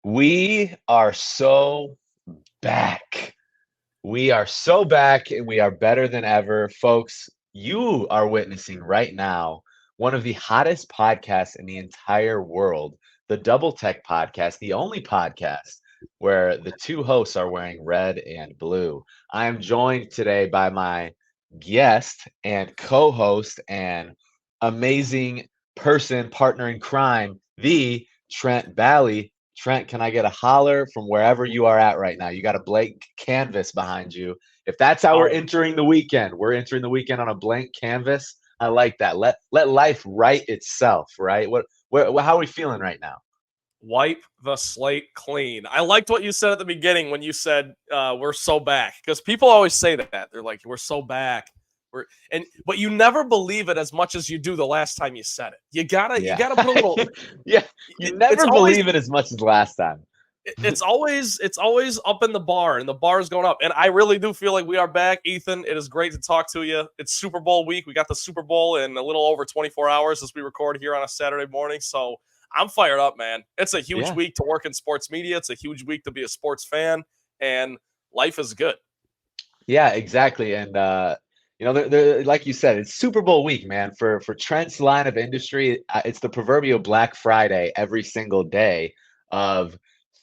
We are so back. We are so back and we are better than ever. Folks, you are witnessing right now one of the hottest podcasts in the entire world, the Double Tech Podcast, the only podcast where the two hosts are wearing red and blue. I am joined today by my guest and co host and amazing person, partner in crime, the Trent Bally. Trent, can I get a holler from wherever you are at right now? You got a blank canvas behind you. If that's how we're Oh, entering the weekend, we're entering the weekend on a blank canvas. I like that. Let life write itself, right? How are we feeling right now? wipe the slate clean. I liked what you said at the beginning when you said we're so back, because people always say that. They're like, we're so back. But you never believe it as much as you do the last time you said it. You gotta you Yeah. gotta put a little. Yeah. You It's never always believe it as much as last time. it's always up in the bar, and the bar is going up. And I really do feel like we are back, Ethan. It is great to talk to you. It's Super Bowl week. We got the Super Bowl in a little over 24 hours as we record here on a Saturday morning. So I'm fired up, man. It's a huge Yeah. week to work in sports media. It's a huge week to be a sports fan, and life is good. Yeah, exactly. And like you said, it's Super Bowl week, man. For Trent's line of industry, it's the proverbial Black Friday every single day of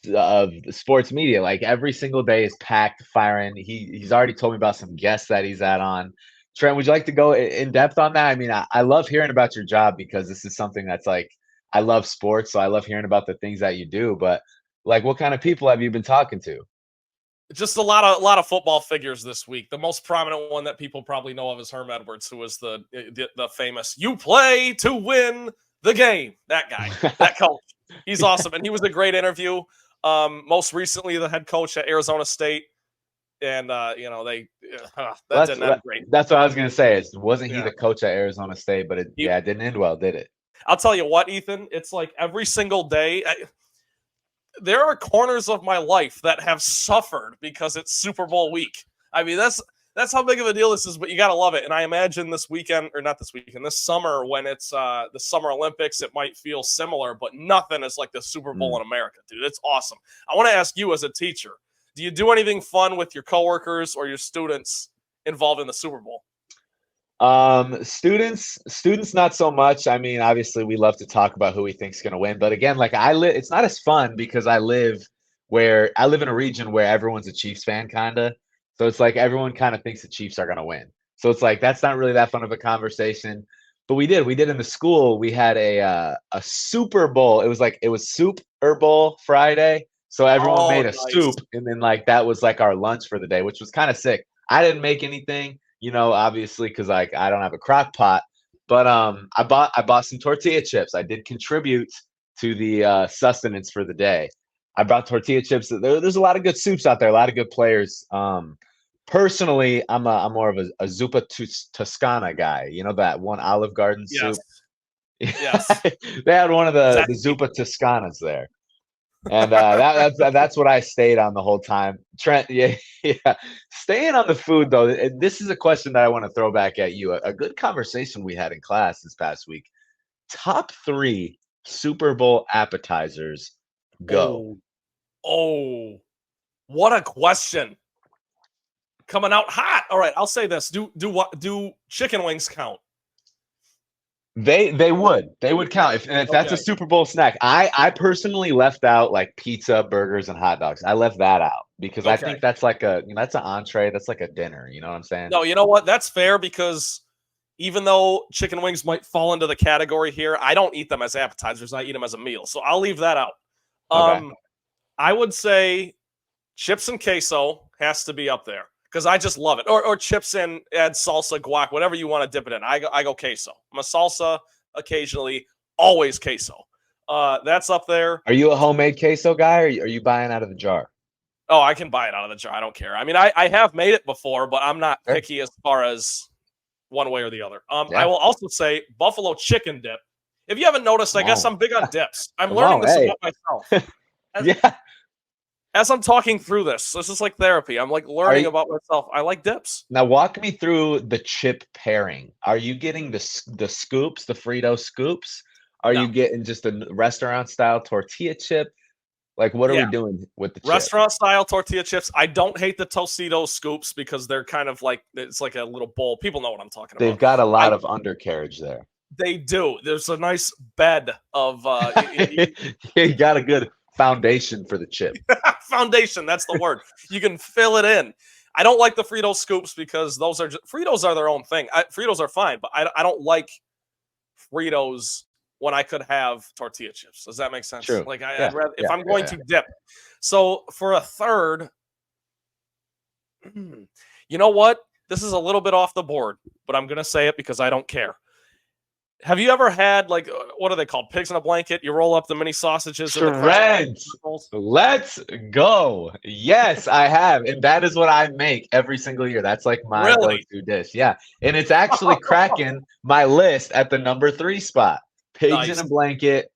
the sports media. Like every single day is packed, firing. He's already told me about some guests that he's at on. Trent, would you like to go in depth on that? I mean, I love hearing about your job because this is something that's like I love sports, so I love hearing about the things that you do. But like, what kind of people have you been talking to? Just a lot of football figures this week. The most prominent one that people probably know of is Herm Edwards, who was the famous "You play to win the game." That guy, that coach, he's awesome, and he was a great interview. Most recently, the head coach at Arizona State, and that Well, didn't end great. that's what I was gonna say. Wasn't he Yeah, the coach at Arizona State? But he, it didn't end well, did it? I'll tell you what, Ethan. It's like every single day. There are corners of my life that have suffered because it's Super Bowl week. I mean, that's how big of a deal this is, but you got to love it. And I imagine this weekend, or not this weekend, this summer, when it's the Summer Olympics, it might feel similar, but nothing is like the Super Bowl Mm. in America, dude. It's awesome. I want to ask you, as a teacher, do you do anything fun with your coworkers or your students involved in the Super Bowl? Students, not so much. I mean, obviously, we love to talk about who we think's gonna win, but again, like I live, it's not as fun because I live in a region where everyone's a Chiefs fan, kinda. So it's like everyone kind of thinks the Chiefs are gonna win. So it's like that's not really that fun of a conversation. But we did in the school. We had a Super Bowl. It was Super Bowl Friday. So everyone Oh, made a nice. soup, and then like that was like our lunch for the day, which was kind of sick. I didn't make anything, obviously, because like I don't have a crock pot. But I bought some tortilla chips. I did contribute to the sustenance for the day. I brought tortilla chips. There's a lot of good soups out there, a lot of good players. Personally, I'm more of a zuppa Toscana guy. You know that one Olive Garden Yes. soup. Yes. They had one of the Exactly. zuppa Toscanas there. And that's what I stayed on the whole time. Trent, yeah, yeah. Staying on the food though, and this is a question that I want to throw back at you. A good conversation we had in class this past week. Top three Super Bowl appetizers. Go. Oh, oh, what a question. Coming out hot. All right, I'll say this. Do chicken wings count? They would count if that's a Okay. Super Bowl snack. I personally left out like pizza, burgers, and hot dogs. I left that out because I Okay. think that's like that's an entree. That's like a dinner. You know what I'm saying? No, you know what? That's fair, because even though chicken wings might fall into the category here, I don't eat them as appetizers. I eat them as a meal. So I'll leave that out. Okay. Um, I would say chips and queso has to be up there because I just love it. Or chips and add salsa, guac, whatever you want to dip it in. I go queso. I'm a salsa occasionally, always queso. That's up there. Are you a homemade queso guy, or are you buying out of the jar? Oh, I can buy it out of the jar. I don't care. I mean, I have made it before, but I'm not Sure. picky as far as one way or the other. I Yeah. will also say buffalo chicken dip. If you haven't noticed, Come I guess on. I'm big on dips. I'm Come learning on. this Hey. about myself. As, Yeah. as I'm talking through this is like therapy. I'm like Are learning you, about myself. I like dips. now walk me through the chip pairing. Are you getting the scoops, the Frito scoops? Are No, you getting just a restaurant style tortilla chip? Like, what are we Yeah. doing with the chip? Restaurant style tortilla chips. I don't hate the Tostitos scoops because they're kind of like it's like a little bowl. People know what I'm talking They've about. got a lot of undercarriage there. They do. There's a nice bed of You got a good foundation for the chip. foundation. That's the word. You can fill it in. I don't like the Frito scoops because Fritos are their own thing. Fritos are fine, but I don't like Fritos when I could have tortilla chips. Does that make sense? True. Like Yeah, I'd rather if yeah, I'm going yeah. to dip. So for a third, you know what? This is a little bit off the board, but I'm gonna say it because I don't care. Have you ever had like what are they called? Pigs in a blanket? You roll up the mini sausages in the Trent, let's go. Yes, I have. And that is what I make every single year. That's like my go-to dish. Yeah. And it's actually cracking my list at the number 3 spot. Pigs in a blanket.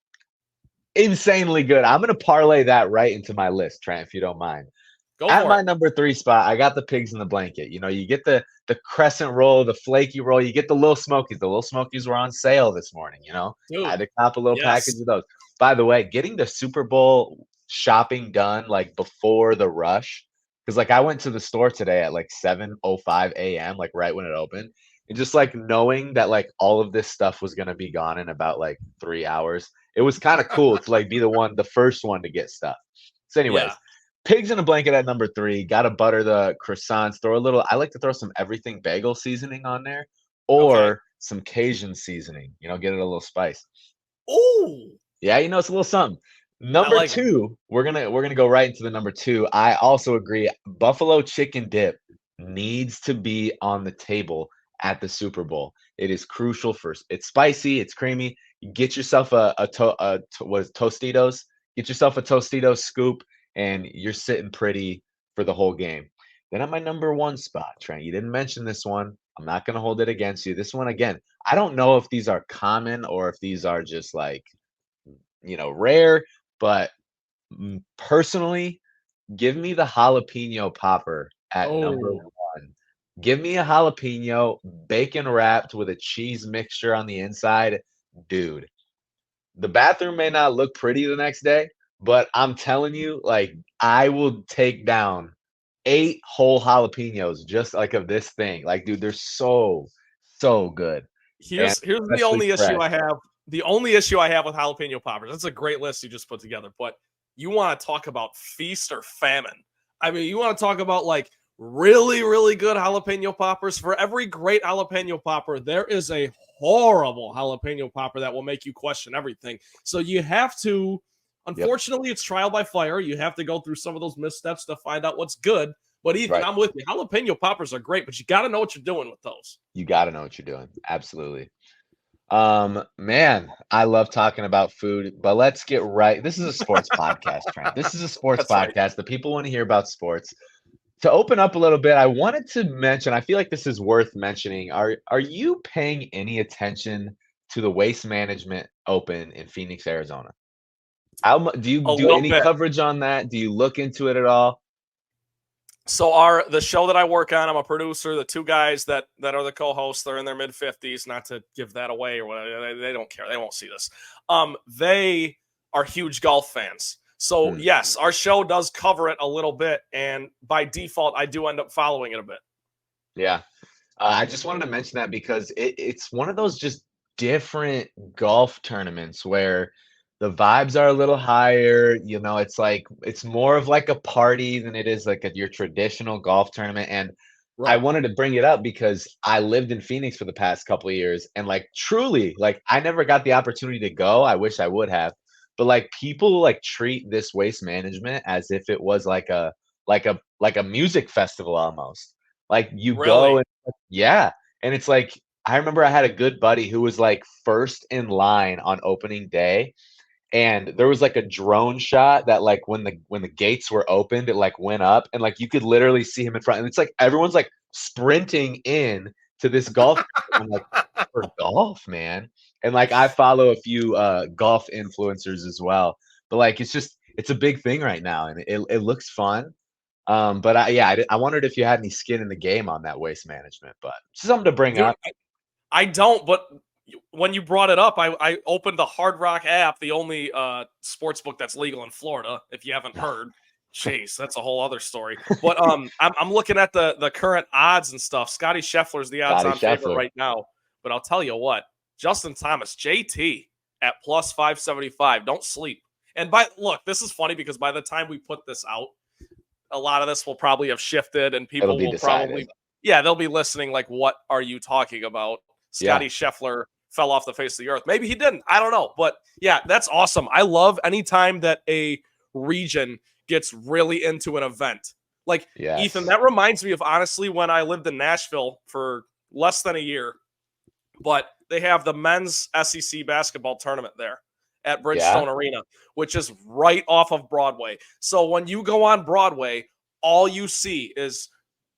Insanely good. I'm going to parlay that right into my list, Trent, if you don't mind. At my number 3 spot, I got the pigs in the blanket. You know, you get the crescent roll, the flaky roll, you get the little smokies. The little smokies were on sale this morning, you know. I had to cop a little package of those. By the way, getting the Super Bowl shopping done like before the rush, because like I went to the store today at like 7:05 a.m., like right when it opened. And just like knowing that like all of this stuff was gonna be gone in about like 3 hours, it was kind of cool to like be the first one to get stuff. So, anyways. Pigs in a blanket at number 3. Gotta butter the croissants. I like to throw some everything bagel seasoning on there or some Cajun seasoning. You know, get it a little spice. Ooh. Yeah, you know, it's a little something. Number 2, we're gonna go right into the number 2. I also agree. Buffalo chicken dip needs to be on the table at the Super Bowl. It is crucial first. It's spicy, it's creamy. You get yourself Tostitos. Get yourself a Tostitos scoop. And you're sitting pretty for the whole game. Then at my number 1 spot, Trent, you didn't mention this one. I'm not going to hold it against you. This one, again, I don't know if these are common or if these are just like, you know, rare, but personally, give me the jalapeno popper at number 1. Give me a jalapeno bacon wrapped with a cheese mixture on the inside. Dude, the bathroom may not look pretty the next day, but I'm telling you, like, I will take down 8 whole jalapenos just like of this thing. Like, dude, they're so good. Here's the only issue I have. The only issue I have with jalapeno poppers. That's a great list you just put together, but you want to talk about feast or famine. I mean, you want to talk about like really, really good jalapeno poppers. For every great jalapeno popper, there is a horrible jalapeno popper that will make you question everything. So you have to, unfortunately, it's trial by fire. You have to go through some of those missteps to find out what's good. But Ethan, I'm with you. Jalapeno poppers are great, but you got to know what you're doing with those. You got to know what you're doing. Absolutely. Man, I love talking about food, but let's get right. This is a sports podcast, Trent. This is a sports podcast. Right. The people want to hear about sports. To open up a little bit, I wanted to mention, I feel like this is worth mentioning. Are you paying any attention to the Waste Management Open in Phoenix, Arizona? Do you do any coverage on that? Do you look into it at all? So the show that I work on, I'm a producer. The 2 guys that are the co-hosts, they're in their mid-50s. Not to give that away or whatever. They don't care. They won't see this. They are huge golf fans. So yes, our show does cover it a little bit, and by default, I do end up following it a bit. Yeah, I just wanted to mention that because it's one of those just different golf tournaments where the vibes are a little higher. You know, it's like it's more of like a party than it is like your traditional golf tournament. And I wanted to bring it up because I lived in Phoenix for the past couple of years, and like truly, like I never got the opportunity to go. I wish I would have. But like people like treat this Waste Management as if it was like a music festival almost. Like you go and and it's like I remember I had a good buddy who was like first in line on opening day, and there was like a drone shot that like when the gates were opened, it like went up and like you could literally see him in front, and it's like everyone's like sprinting in to this golf. I'm like, for golf, man. And like I follow a few golf influencers as well, but like it's a big thing right now, and it looks fun. But I wondered if you had any skin in the game on that Waste Management, but something to bring up. I don't, but when you brought it up, I opened the Hard Rock app, the only sports book that's legal in Florida. If you haven't heard, jeez, that's a whole other story. But I'm looking at the current odds and stuff. Scotty Scheffler's the Scotty odds-on favorite Scheffler. right now. But I'll tell you what, Justin Thomas, JT at plus 575. Don't sleep. And look, this is funny because by the time we put this out, a lot of this will probably have shifted, and people will probably, they'll be listening. Like, what are you talking about? Scotty Scheffler fell off the face of the earth. Maybe he didn't. I don't know. But yeah, that's awesome. I love anytime that a region gets really into an event. Like, Ethan, that reminds me of, honestly, when I lived in Nashville for less than a year, but they have the men's SEC basketball tournament there at Bridgestone Arena, which is right off of Broadway. So when you go on Broadway, all you see is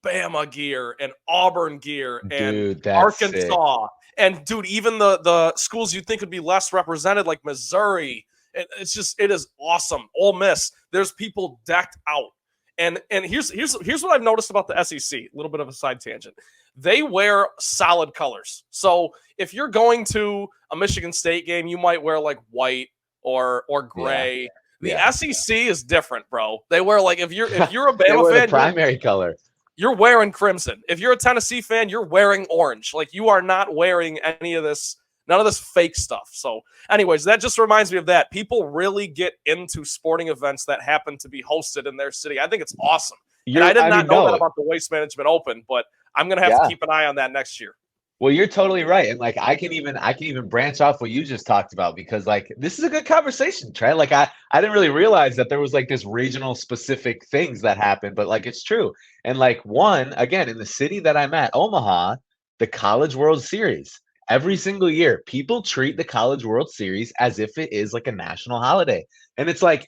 Bama gear and Auburn gear and Arkansas. And dude, even the schools you'd think would be less represented, like Missouri, it is awesome. Ole Miss, there's people decked out. And here's what I've noticed about the SEC, a little bit of a side tangent. They wear solid colors. So if you're going to a Michigan State game, you might wear like white or gray. The SEC is different, bro. They wear, like, if you're a Bama fan, the primary color. You're wearing crimson. If you're a Tennessee fan, you're wearing orange. Like, you are not wearing any of this, none of this fake stuff. So anyways, that just reminds me of that. People really get into sporting events that happen to be hosted in their city. I think it's awesome. And I did not know that about the Waste Management Open, but I'm going to have to keep an eye on that next year. Well, you're totally right. And like, I can even branch off what you just talked about, because like, this is a good conversation, Trent. Like, I didn't really realize that there was like this regional specific things that happened, but like, it's true. And like, again, in the city that I'm at, Omaha, the College World Series, every single year, people treat the College World Series as if it is like a national holiday. And it's like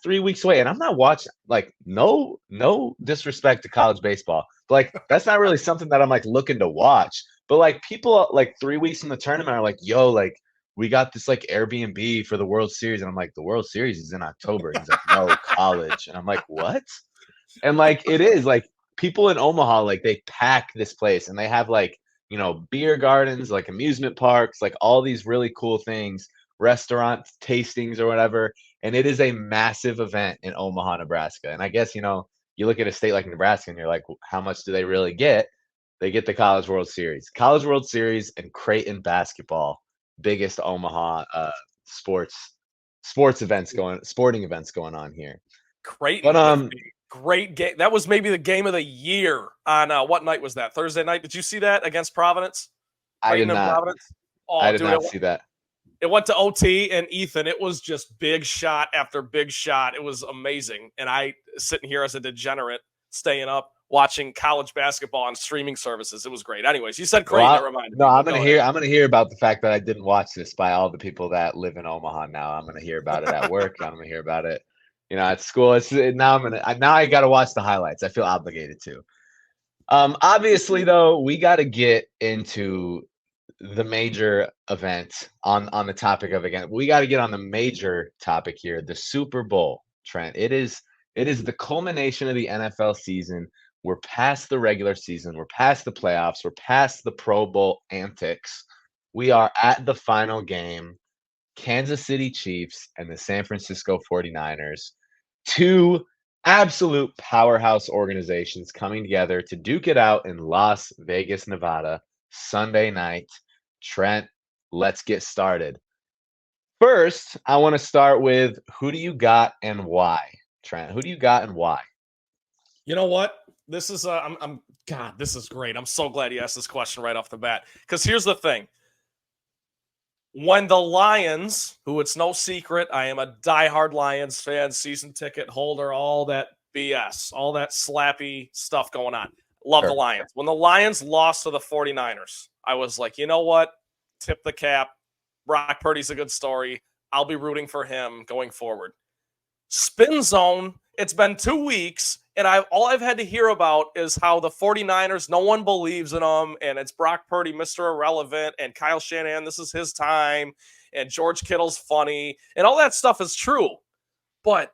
3 weeks away. And I'm not watching, like, no disrespect to college baseball, but like, that's not really something that I'm like looking to watch. But like, people like 3 weeks in the tournament are like, yo, like, we got this like Airbnb for the World Series. And I'm like, the World Series is in October. And he's like, no, college. And I'm like, what? And like, it is like, people in Omaha, like, they pack this place and they have like, you know, beer gardens, like amusement parks, like all these really cool things, restaurant tastings or whatever. And it is a massive event in Omaha, Nebraska. And I guess, you know, you look at a state like Nebraska and you're like, how much do they really get? They get the College World Series. College World Series and Creighton basketball, biggest Omaha sporting events going on here. Creighton, but, great game. That was maybe the game of the year on what night was that? Thursday night. Did you see that against Providence? Creighton and Providence? Oh, I did not see that. It went to OT, and Ethan, it was just big shot after big shot. It was amazing. And I, sitting here as a degenerate, staying up, watching college basketball on streaming services. It was great. Anyways, you said Creighton. That reminded me. No, I'm gonna hear about the fact that I didn't watch this by all the people that live in Omaha now. I'm gonna hear about it at work. I'm gonna hear about it, you know, at school. Now I gotta watch the highlights. I feel obligated to. Obviously though, we gotta get into the major event on the topic of, again, we got to get on the major topic here, the Super Bowl, Trent. It is the culmination of the NFL season. We're past the regular season. We're past the playoffs. We're past the Pro Bowl antics. We are at the final game. Kansas City Chiefs and the San Francisco 49ers, two absolute powerhouse organizations coming together to duke it out in Las Vegas, Nevada, Sunday night. Trent, let's get started. First, I want to start with, who do you got and why? Trent, who do you got and why? You know what? This is God, this is great. I'm so glad you asked this question right off the bat, because here's the thing. When the Lions, who, it's no secret, I am a diehard Lions fan, season ticket holder, all that BS, all that slappy stuff going on. Love the Lions. When the Lions lost to the 49ers, I was like, you know what? Tip the cap. Brock Purdy's a good story. I'll be rooting for him going forward. Spin Zone, it's been 2 weeks, and all I've had to hear about is how the 49ers, no one believes in them, and it's Brock Purdy, Mr. Irrelevant, and Kyle Shanahan, this is his time, and George Kittle's funny, and all that stuff is true. But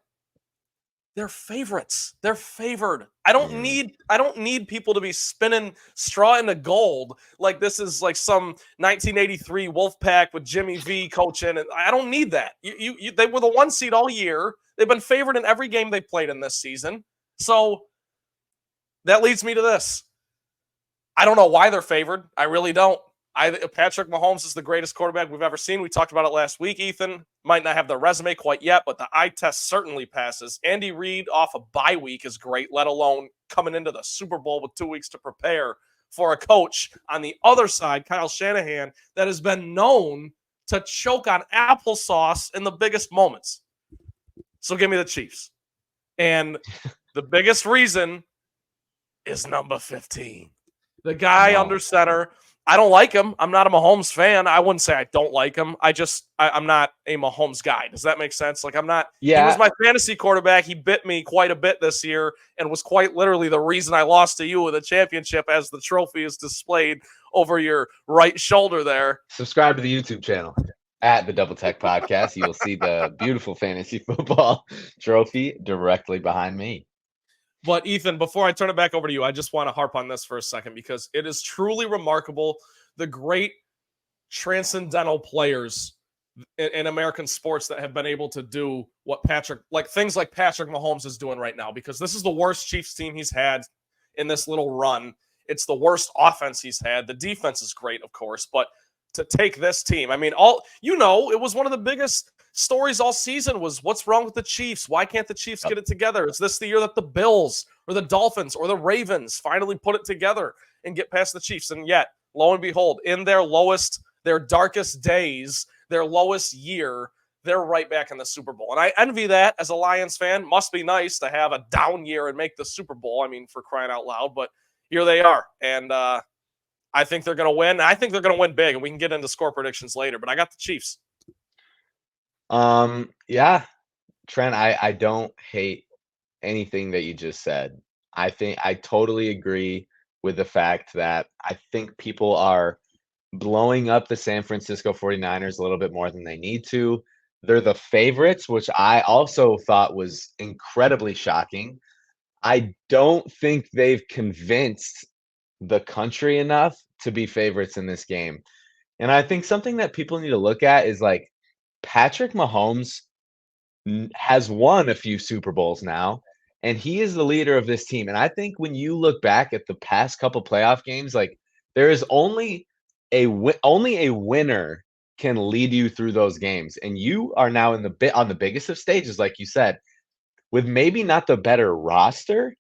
They're favorites. They're favored. I don't need people to be spinning straw into gold like this is like some 1983 Wolfpack with Jimmy V coaching. And I don't need that. They were the 1 seed all year. They've been favored in every game they played in this season. So that leads me to this. I don't know why they're favored. I really don't. Patrick Mahomes is the greatest quarterback we've ever seen. We talked about it last week, Ethan. Might not have the resume quite yet, but the eye test certainly passes. Andy Reid off a bye week is great, let alone coming into the Super Bowl with 2 weeks to prepare for a coach on the other side, Kyle Shanahan, that has been known to choke on applesauce in the biggest moments. So give me the Chiefs. And the biggest reason is number 15. The guy under center. I don't like him. I'm not a Mahomes fan. I wouldn't say I don't like him. I'm not a Mahomes guy. Does that make sense? Like, I'm not. Yeah. He was my fantasy quarterback. He bit me quite a bit this year and was quite literally the reason I lost to you with a championship, as the trophy is displayed over your right shoulder there. Subscribe to the YouTube channel at the Double Tech Podcast. You will see the beautiful fantasy football trophy directly behind me. But Ethan, before I turn it back over to you, I just want to harp on this for a second because it is truly remarkable the great transcendental players in American sports that have been able to do what things like Patrick Mahomes is doing right now, because this is the worst Chiefs team he's had in this little run. It's the worst offense he's had. The defense is great, of course, but to take this team, I mean, it was one of the biggest stories all season was what's wrong with the Chiefs? Why can't the Chiefs get it together? Is this the year that the Bills or the Dolphins or the Ravens finally put it together and get past the Chiefs? And yet, lo and behold, in their darkest days, their lowest year, they're right back in the Super Bowl. And I envy that as a Lions fan. Must be nice to have a down year and make the Super Bowl. I mean, for crying out loud, but here they are. And I think they're going to win. I think they're going to win big, and we can get into score predictions later, but I got the Chiefs. Yeah, Trent, I don't hate anything that you just said. I think I totally agree with the fact that I think people are blowing up the San Francisco 49ers a little bit more than they need to. They're the favorites, which I also thought was incredibly shocking. I don't think they've convinced the country enough to be favorites in this game. And I think something that people need to look at is like, Patrick Mahomes has won a few Super Bowls now, and he is the leader of this team. And I think when you look back at the past couple playoff games, like there is only a winner can lead you through those games. And you are now on the biggest of stages, like you said, with maybe not the better roster,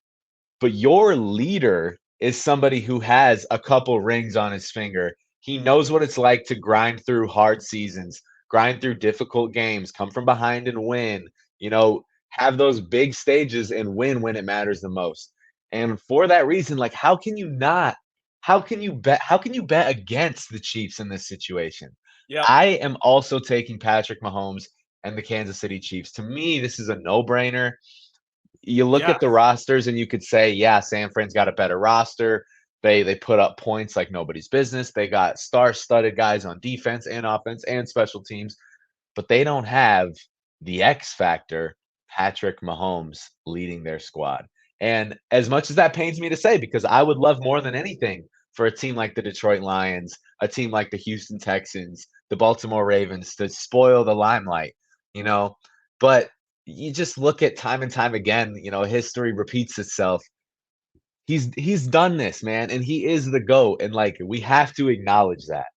but your leader is somebody who has a couple rings on his finger. He knows what it's like to grind through hard seasons, grind through difficult games, come from behind and win, have those big stages and win when it matters the most. And for that reason, like, how can you bet against the Chiefs in this situation? Yeah. I am also taking Patrick Mahomes and the Kansas City Chiefs. To me, this is a no-brainer. You look at the rosters and you could say, yeah, San Fran's got a better roster. They put up points like nobody's business. They got star-studded guys on defense and offense and special teams, but they don't have the X factor, Patrick Mahomes leading their squad. And as much as that pains me to say, because I would love more than anything for a team like the Detroit Lions, a team like the Houston Texans, the Baltimore Ravens to spoil the limelight, but you just look at time and time again, history repeats itself. He's done this, man, and he is the GOAT, and like we have to acknowledge that.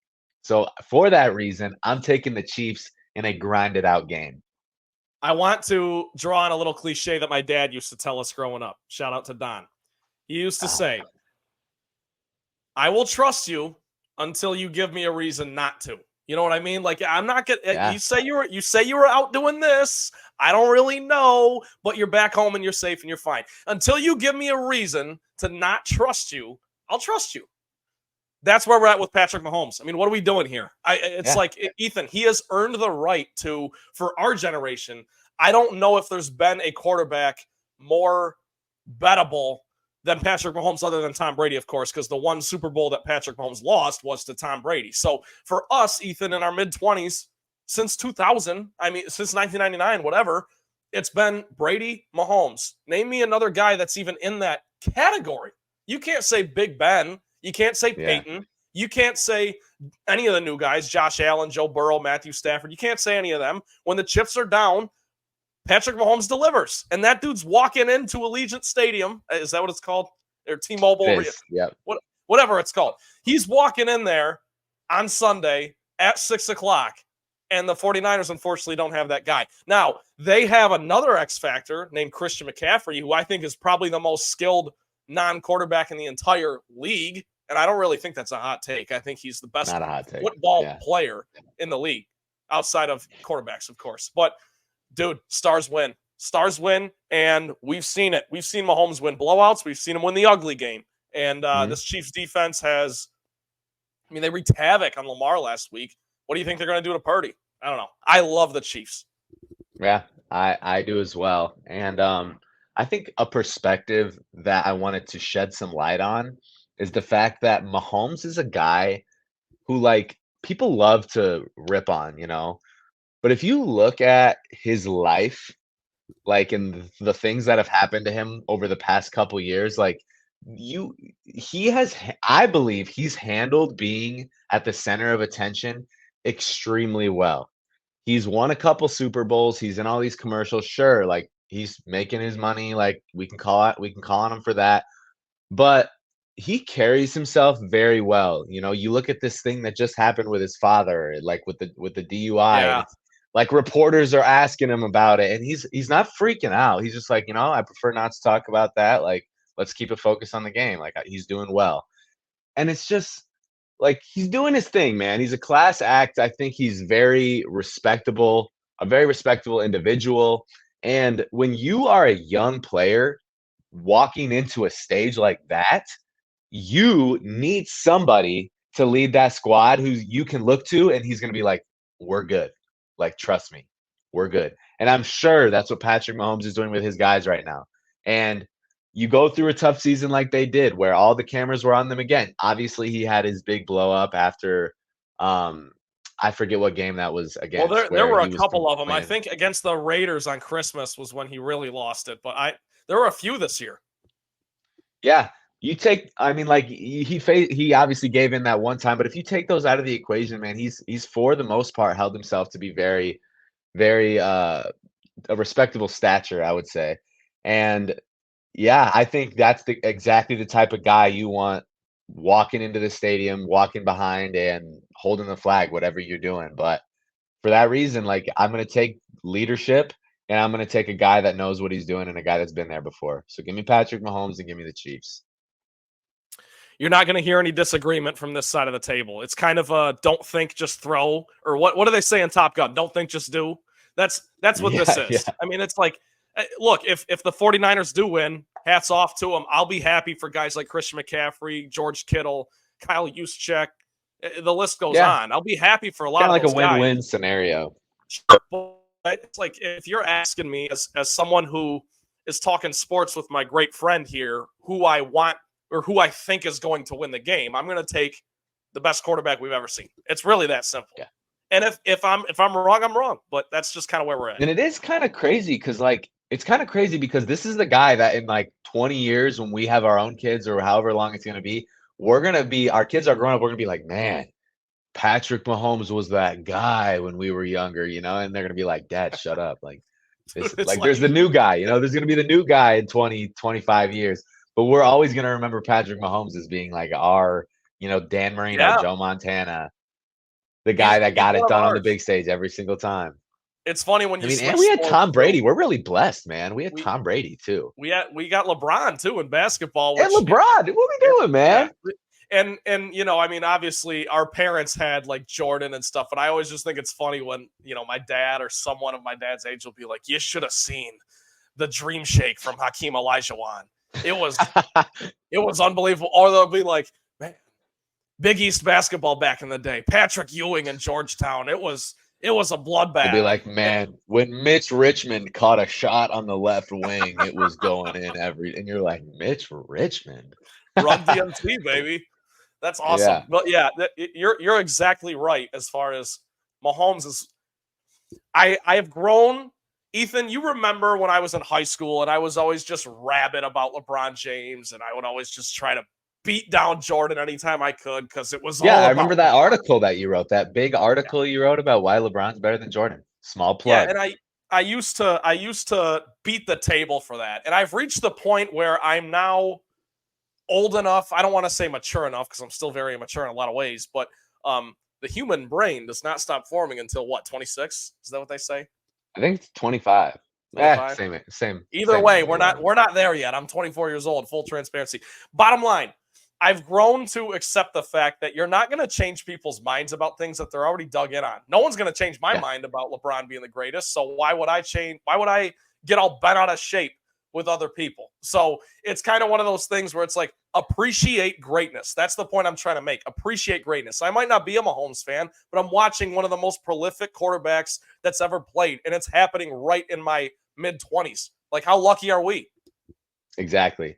So for that reason, I'm taking the Chiefs in a grinded out game. I want to draw on a little cliche that my dad used to tell us growing up. Shout out to Don. He used to say, I will trust you until you give me a reason not to. You know what I mean? Like, I'm not gonna. Yeah. You say you were out doing this. I don't really know, but you're back home and you're safe and you're fine. Until you give me a reason to not trust you, I'll trust you. That's where we're at with Patrick Mahomes. I mean, what are we doing here? It's like, Ethan, he has earned the right to, for our generation. I don't know if there's been a quarterback more bettable than Patrick Mahomes, other than Tom Brady, of course, because the one Super Bowl that Patrick Mahomes lost was to Tom Brady. So for us, Ethan, in our mid-20s, since 2000, I mean, since 1999, whatever, It's been Brady, Mahomes. Name me another guy that's even in that category. You can't say Big Ben. You can't say Peyton. You can't say any of the new guys, Josh Allen, Joe Burrow, Matthew Stafford. You can't say any of them. When the chips are down, Patrick Mahomes delivers. And that dude's walking into Allegiant Stadium. Is that what it's called? Or T-Mobile? Yep. Whatever it's called. He's walking in there on Sunday at 6 o'clock. And the 49ers, unfortunately, don't have that guy. Now, they have another X factor named Christian McCaffrey, who I think is probably the most skilled non-quarterback in the entire league. And I don't really think that's a hot take. I think he's the best football player in the league, outside of quarterbacks, of course. But, dude, stars win. Stars win, and we've seen it. We've seen Mahomes win blowouts. We've seen him win the ugly game. And this Chiefs defense they wreaked havoc on Lamar last week. What do you think they're going to do to Purdy? I don't know. I love the Chiefs. Yeah, I do as well. And I think a perspective that I wanted to shed some light on is the fact that Mahomes is a guy who, like, people love to rip on, But if you look at his life, like, in the things that have happened to him over the past couple years, like, I believe he's handled being at the center of attention extremely well. He's won a couple Super Bowls. He's in all these commercials. Sure, like, he's making his money. Like, we can call on him for that. But he carries himself very well. You look at this thing that just happened with his father, like with the DUI. Yeah. And like, reporters are asking him about it, and he's not freaking out. He's just like, I prefer not to talk about that. Like, let's keep a focus on the game. Like, he's doing well. And it's just like, he's doing his thing, man. He's a class act. I think he's a very respectable individual. And when you are a young player walking into a stage like that, you need somebody to lead that squad who you can look to, and he's going to be like, we're good. Like, trust me, we're good. And I'm sure that's what Patrick Mahomes is doing with his guys right now. And you go through a tough season like they did, where all the cameras were on them again. Obviously, he had his big blow up after, I forget what game that was against. Well, there were a couple of them. I think against the Raiders on Christmas was when he really lost it. But there were a few this year. Yeah. He obviously gave in that one time, but if you take those out of the equation, man, he's for the most part held himself to be very, very a respectable stature, I would say. And yeah, I think that's exactly the type of guy you want walking into the stadium, walking behind and holding the flag, whatever you're doing. But for that reason, like, I'm going to take leadership, and I'm going to take a guy that knows what he's doing and a guy that's been there before. So give me Patrick Mahomes and give me the Chiefs. You're not going to hear any disagreement from this side of the table. It's kind of a don't think, just throw, or what do they say in Top Gun? Don't think, just do. That's what this is. Yeah. I mean, it's like, look, if the 49ers do win, hats off to them. I'll be happy for guys like Christian McCaffrey, George Kittle, Kyle Juszczyk. The list goes on. I'll be happy for a lot of those guys. Kind of like a win-win scenario. But it's like, if you're asking me as someone who is talking sports with my great friend here, who I want or who I think is going to win the game, I'm going to take the best quarterback we've ever seen. It's really that simple. Yeah. And if I'm wrong, I'm wrong. But that's just kind of where we're at. And it is kind of crazy because, like, this is the guy that in like 20 years, when we have our own kids or however long it's going to be, our kids are growing up, we're going to be like, man, Patrick Mahomes was that guy when we were younger, and they're going to be like, Dad, shut up. Like, there's the new guy, there's going to be the new guy in 20, 25 years. But we're always going to remember Patrick Mahomes as being like our, Dan Marino, Joe Montana, the guy that got it done on the big stage every single time. It's funny when you and we had Tom Brady. We're really blessed, man. We had Tom Brady too. We got LeBron too in basketball. And LeBron, what are we doing, man? And obviously our parents had like Jordan and stuff, but I always just think it's funny when, my dad or someone of my dad's age will be like, you should have seen the dream shake from Hakeem Olajuwon. It was unbelievable. Or they'll be like, man, Big East basketball back in the day, Patrick Ewing in Georgetown. It was a bloodbath. It'd be like, man, when Mitch Richmond caught a shot on the left wing, it was going in and you're like, Mitch Richmond. Run DMT, baby. That's awesome. Yeah. But yeah, you're exactly right as far as Mahomes is. I have grown Ethan, you remember when I was in high school and I was always just rabid about LeBron James, and I would always just try to beat down Jordan anytime I could because it was Yeah, all I about remember that LeBron. article that you wrote, that big Yeah, article you wrote about why LeBron's better than Jordan. Small yeah, plug. and I used to beat the table for that, and I've reached the point where I'm now old enough. I don't want to say mature enough because I'm still very immature in a lot of ways, but the human brain does not stop forming until what, 26? Is that what they say? I think it's 25. 25? Either Same way, age. Yeah. we're not there yet. I'm 24 years old, full transparency. Bottom line, I've grown to accept the fact that you're not going to change people's minds about things that they're already dug in on. No one's going to change my Yeah. mind about LeBron being the greatest. So why would I change? Why would I get all bent out of shape with other people? So it's kind of one of those things where it's like, appreciate greatness. That's the point I'm trying to make. Appreciate greatness. I might not be a Mahomes fan, but I'm watching one of the most prolific quarterbacks that's ever played, and it's happening right in my mid 20s. Like, how lucky are we? Exactly.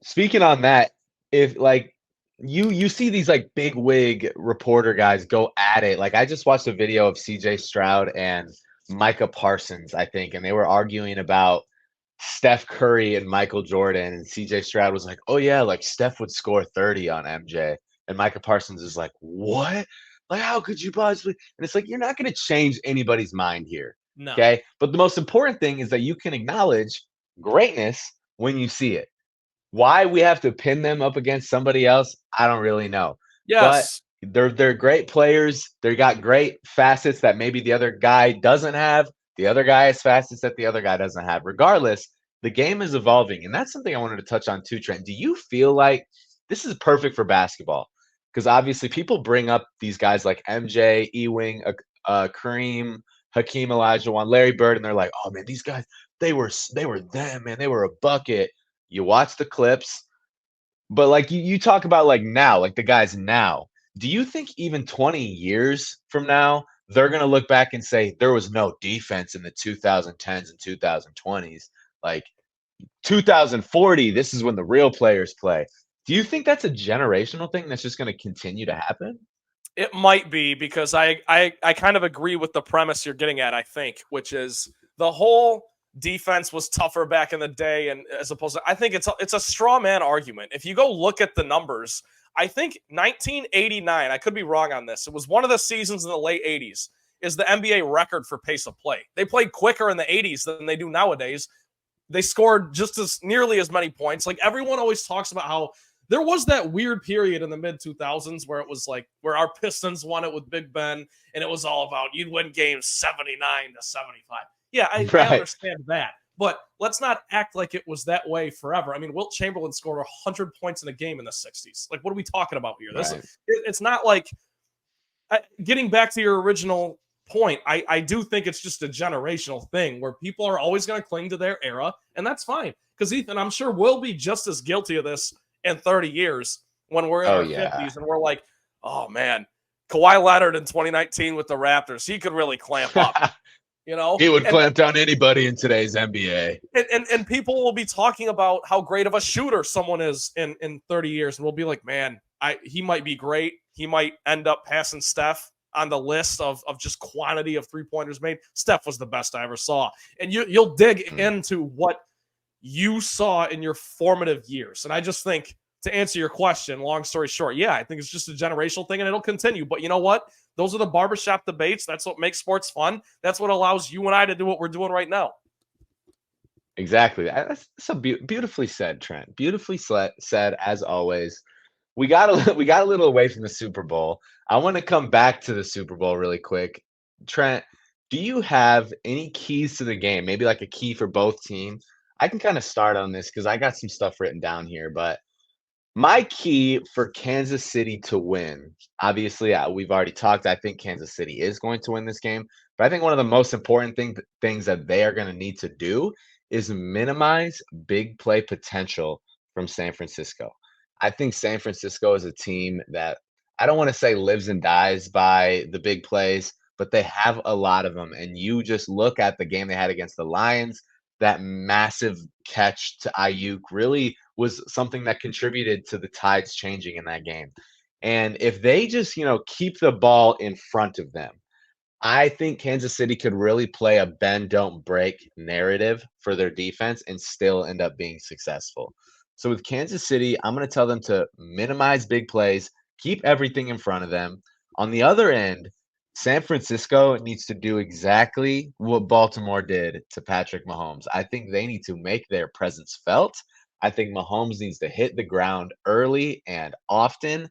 Speaking on that, if like you see these like big wig reporter guys go at it. Like I just watched a video of CJ Stroud and Micah Parsons, I think, and they were arguing about Steph Curry and Michael Jordan. And CJ Stroud was like, "Oh yeah, like Steph would score 30 on MJ." And Micah Parsons is like, "What? Like how could you possibly?" And it's like you're not going to change anybody's mind here. No. Okay? But the most important thing is that you can acknowledge greatness when you see it. Why we have to pin them up against somebody else, I don't really know. But Yes. they're great players. They got great facets that maybe the other guy doesn't have. The other guy has facets that the other guy doesn't have. Regardless, the game is evolving, and that's something I wanted to touch on too, Trent. Do you feel like this is perfect for basketball? Because obviously, people bring up these guys like MJ, Ewing, Kareem, Hakeem Olajuwon, Larry Bird, and they're like, "Oh man, these guys, they were them, man. They were a bucket." You watch the clips, but like you talk about like now, like the guys now. Do you think even 20 years from now, they're gonna look back and say there was no defense in the 2010s and 2020s? Like 2040, this is when the real players play. Do you think that's a generational thing that's just gonna continue to happen? It might be because I kind of agree with the premise you're getting at, I think, which is the whole defense was tougher back in the day, and as opposed to, I think it's a straw man argument. If you go look at the numbers, I think 1989, I could be wrong on this. It was one of the seasons in the late 80s is the NBA record for pace of play. They played quicker in the 80s than they do nowadays. They scored just as nearly as many points. Like everyone always talks about how there was that weird period in the mid 2000s where it was like where our Pistons won it with Big Ben, and it was all about you'd win games 79-75. Yeah, I Right, understand that, but let's not act like it was that way forever. I mean, Wilt Chamberlain scored 100 points in a game in the 60s. Like, what are we talking about here? This right. it's not like getting back to your original point. I do think it's just a generational thing where people are always going to cling to their era, and that's fine. Because Ethan, I'm sure we'll be just as guilty of this in 30 years when we're in Oh our yeah. 50s and we're like, oh man, Kawhi Leonard in 2019 with the Raptors, he could really clamp up, you know? He would clamp down anybody in today's NBA. And people will be talking about how great of a shooter someone is in 30 years, and we'll be like, man, he might be great. He might end up passing Steph on the list of just quantity of 3-pointers made. Steph was the best I ever saw. And you'll dig into what you saw in your formative years. And I just think, to answer your question, long story short, yeah, I think it's just a generational thing and it'll continue. But you know what? Those are the barbershop debates. That's what makes sports fun. That's what allows you and I to do what we're doing right now. Exactly. That's so beautifully said, Trent. Beautifully said as always. We got a little away from the Super Bowl. I want to come back to the Super Bowl really quick. Trent, do you have any keys to the game? Maybe like a key for both teams. I can kind of start on this because I got some stuff written down here, but my key for Kansas City to win, obviously, we've already talked. I think Kansas City is going to win this game, but I think one of the most important things that they are going to need to do is minimize big play potential from San Francisco. I think San Francisco is a team that I don't want to say lives and dies by the big plays, but they have a lot of them. And you just look at the game they had against the Lions, that massive catch to Ayuk really was something that contributed to the tides changing in that game. And if they just, keep the ball in front of them, I think Kansas City could really play a bend don't break narrative for their defense and still end up being successful. So with Kansas City, I'm going to tell them to minimize big plays, keep everything in front of them. On the other end, San Francisco needs to do exactly what Baltimore did to Patrick Mahomes. I think they need to make their presence felt. I think Mahomes needs to hit the ground early and often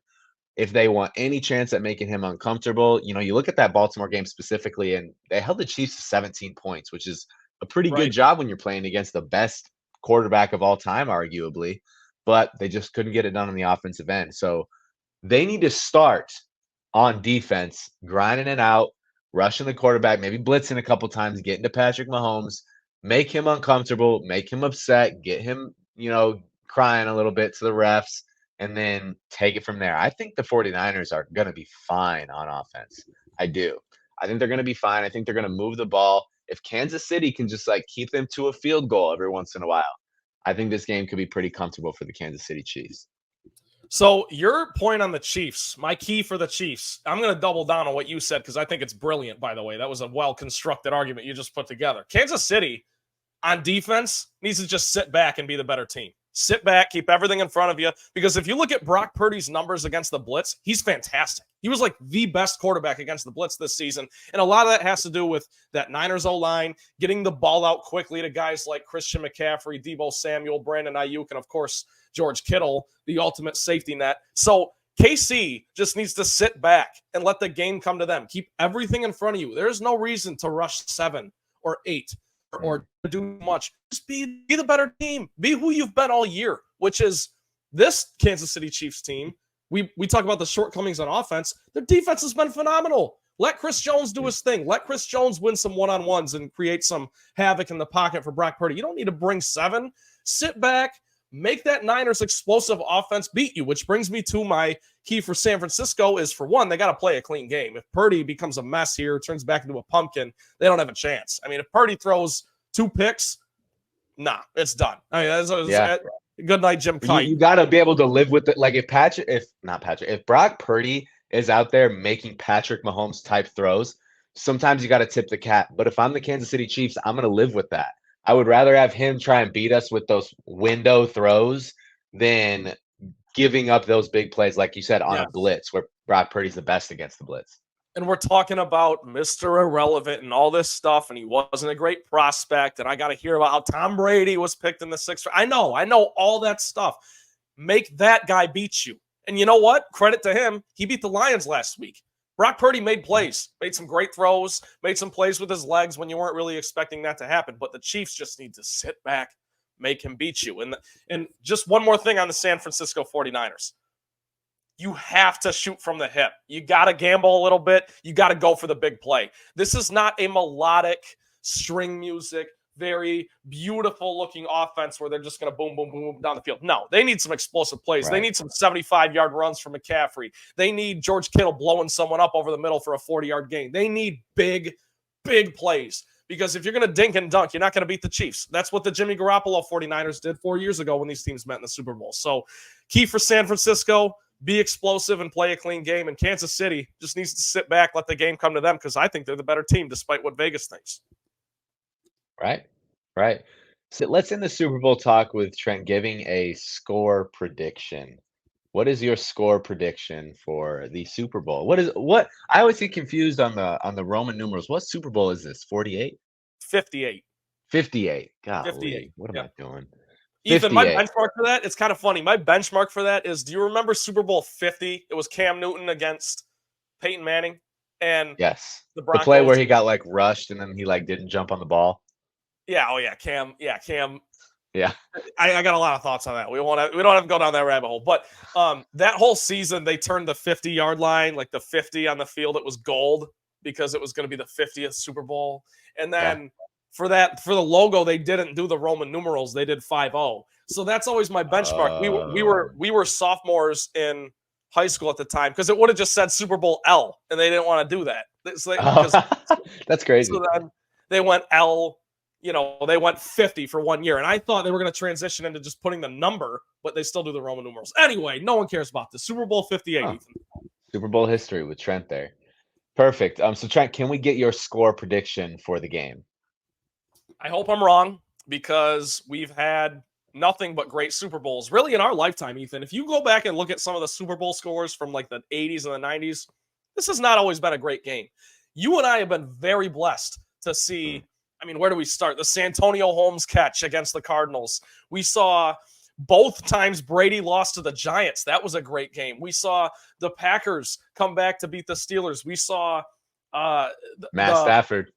if they want any chance at making him uncomfortable. You look at that Baltimore game specifically, and they held the Chiefs to 17 points, which is a pretty good Right. job when you're playing against the best quarterback of all time, arguably. But they just couldn't get it done on the offensive end. So they need to start on defense, grinding it out, rushing the quarterback, maybe blitzing a couple times, getting to Patrick Mahomes, make him uncomfortable, make him upset, get him, crying a little bit to the refs, and then take it from there. I think the 49ers are going to be fine on offense. I do. I think they're going to be fine. I think they're going to move the ball. If Kansas City can just keep them to a field goal every once in a while, I think this game could be pretty comfortable for the Kansas City Chiefs. So your point on the Chiefs, my key for the Chiefs, I'm going to double down on what you said because I think it's brilliant, by the way. That was a well-constructed argument you just put together. Kansas City, on defense, needs to just sit back and be the better team. Sit back, keep everything in front of you. Because if you look at Brock Purdy's numbers against the blitz, he's fantastic. He was like the best quarterback against the blitz this season. And a lot of that has to do with that Niners O-line, getting the ball out quickly to guys like Christian McCaffrey, Deebo Samuel, Brandon Ayuk, and of course, George Kittle, the ultimate safety net. So KC just needs to sit back and let the game come to them. Keep everything in front of you. There's no reason to rush 7 or 8 or do much. Just be the better team. Be who you've been all year, which is this Kansas City Chiefs team. We talk about the shortcomings on offense. Their defense has been phenomenal. Let Chris Jones do his thing. Let Chris Jones win some one-on-ones and create some havoc in the pocket for Brock Purdy. You don't need to bring 7. Sit back. Make that Niners explosive offense beat you, which brings me to my key for San Francisco is, for one, they got to play a clean game. If Purdy becomes a mess here, turns back into a pumpkin, they don't have a chance. I mean, if Purdy throws 2 picks, nah, it's done. I mean, good night, Jim Kite. You got to be able to live with it. Like if Brock Purdy is out there making Patrick Mahomes type throws, sometimes you got to tip the cap. But if I'm the Kansas City Chiefs, I'm going to live with that. I would rather have him try and beat us with those window throws than giving up those big plays, like you said, on a blitz where Brock Purdy's the best against the blitz. And we're talking about Mr. Irrelevant and all this stuff, and he wasn't a great prospect, and I got to hear about how Tom Brady was picked in the 6th. I know all that stuff. Make that guy beat you. And you know what? Credit to him. He beat the Lions last week. Brock Purdy made plays, made some great throws, made some plays with his legs when you weren't really expecting that to happen. But the Chiefs just need to sit back, make him beat you. And just one more thing on the San Francisco 49ers. You have to shoot from the hip. You got to gamble a little bit. You got to go for the big play. This is not a melodic string music, very beautiful looking offense where they're just going to boom, boom, boom down the field. No, they need some explosive plays. Right. They need some 75-yard runs from McCaffrey. They need George Kittle blowing someone up over the middle for a 40-yard gain. They need big, big plays. Because if you're going to dink and dunk, you're not going to beat the Chiefs. That's what the Jimmy Garoppolo 49ers did 4 years ago when these teams met in the Super Bowl. So key for San Francisco, be explosive and play a clean game. And Kansas City just needs to sit back, let the game come to them, because I think they're the better team, despite what Vegas thinks. Right. So let's end the Super Bowl talk with Trent giving a score prediction. What is your score prediction for the Super Bowl? What I always get confused on the Roman numerals. What Super Bowl is this? 48? 58. 58. God, 58. What am I doing? Ethan, my benchmark for that, it's kind of funny. My benchmark for that is, do you remember Super Bowl 50? It was Cam Newton against Peyton Manning. And yes, the Broncos. The play where he got rushed and then he didn't jump on the ball. Yeah. Oh yeah. Cam. Yeah. I got a lot of thoughts on that. We don't have to go down that rabbit hole. But that whole season, they turned the 50-yard line, the 50 on the field, it was gold because it was going to be the 50th Super Bowl. And then for the logo, they didn't do the Roman numerals. They did 5-0. So that's always my benchmark. We were sophomores in high school at the time because it would have just said Super Bowl L, and they didn't want to do that. That's crazy. So then they went L. They went 50 for 1 year. And I thought they were going to transition into just putting the number, but they still do the Roman numerals. Anyway, no one cares about this. Super Bowl 58, Ethan. Super Bowl history with Trent there. Perfect. So Trent, can we get your score prediction for the game? I hope I'm wrong because we've had nothing but great Super Bowls really in our lifetime, Ethan. If you go back and look at some of the Super Bowl scores from like the 80s and the 90s, this has not always been a great game. You and I have been very blessed to see. I mean, where do we start? The Santonio Holmes catch against the Cardinals. We saw both times Brady lost to the Giants. That was a great game. We saw the Packers come back to beat the Steelers. We saw Matt Stafford.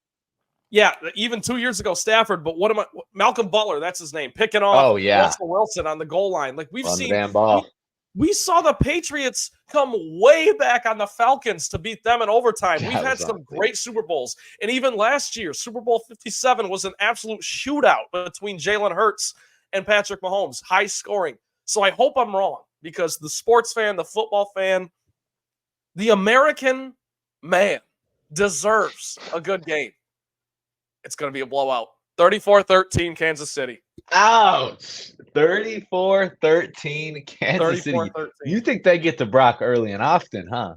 yeah, even 2 years ago, Stafford. But what am I? Malcolm Butler, that's his name, picking off Oh yeah, Russell Wilson on the goal line. Like we've on the seen, damn ball. we saw the Patriots come way back on the Falcons to beat them in overtime. We've had some great Super Bowls. And even last year, Super Bowl 57 was an absolute shootout between Jalen Hurts and Patrick Mahomes, high scoring. So I hope I'm wrong because the sports fan, the football fan, the American man deserves a good game. It's going to be a blowout. 34-13 Kansas City. Ouch. 34-13 Kansas City. 34-13. You think they get to Brock early and often, huh?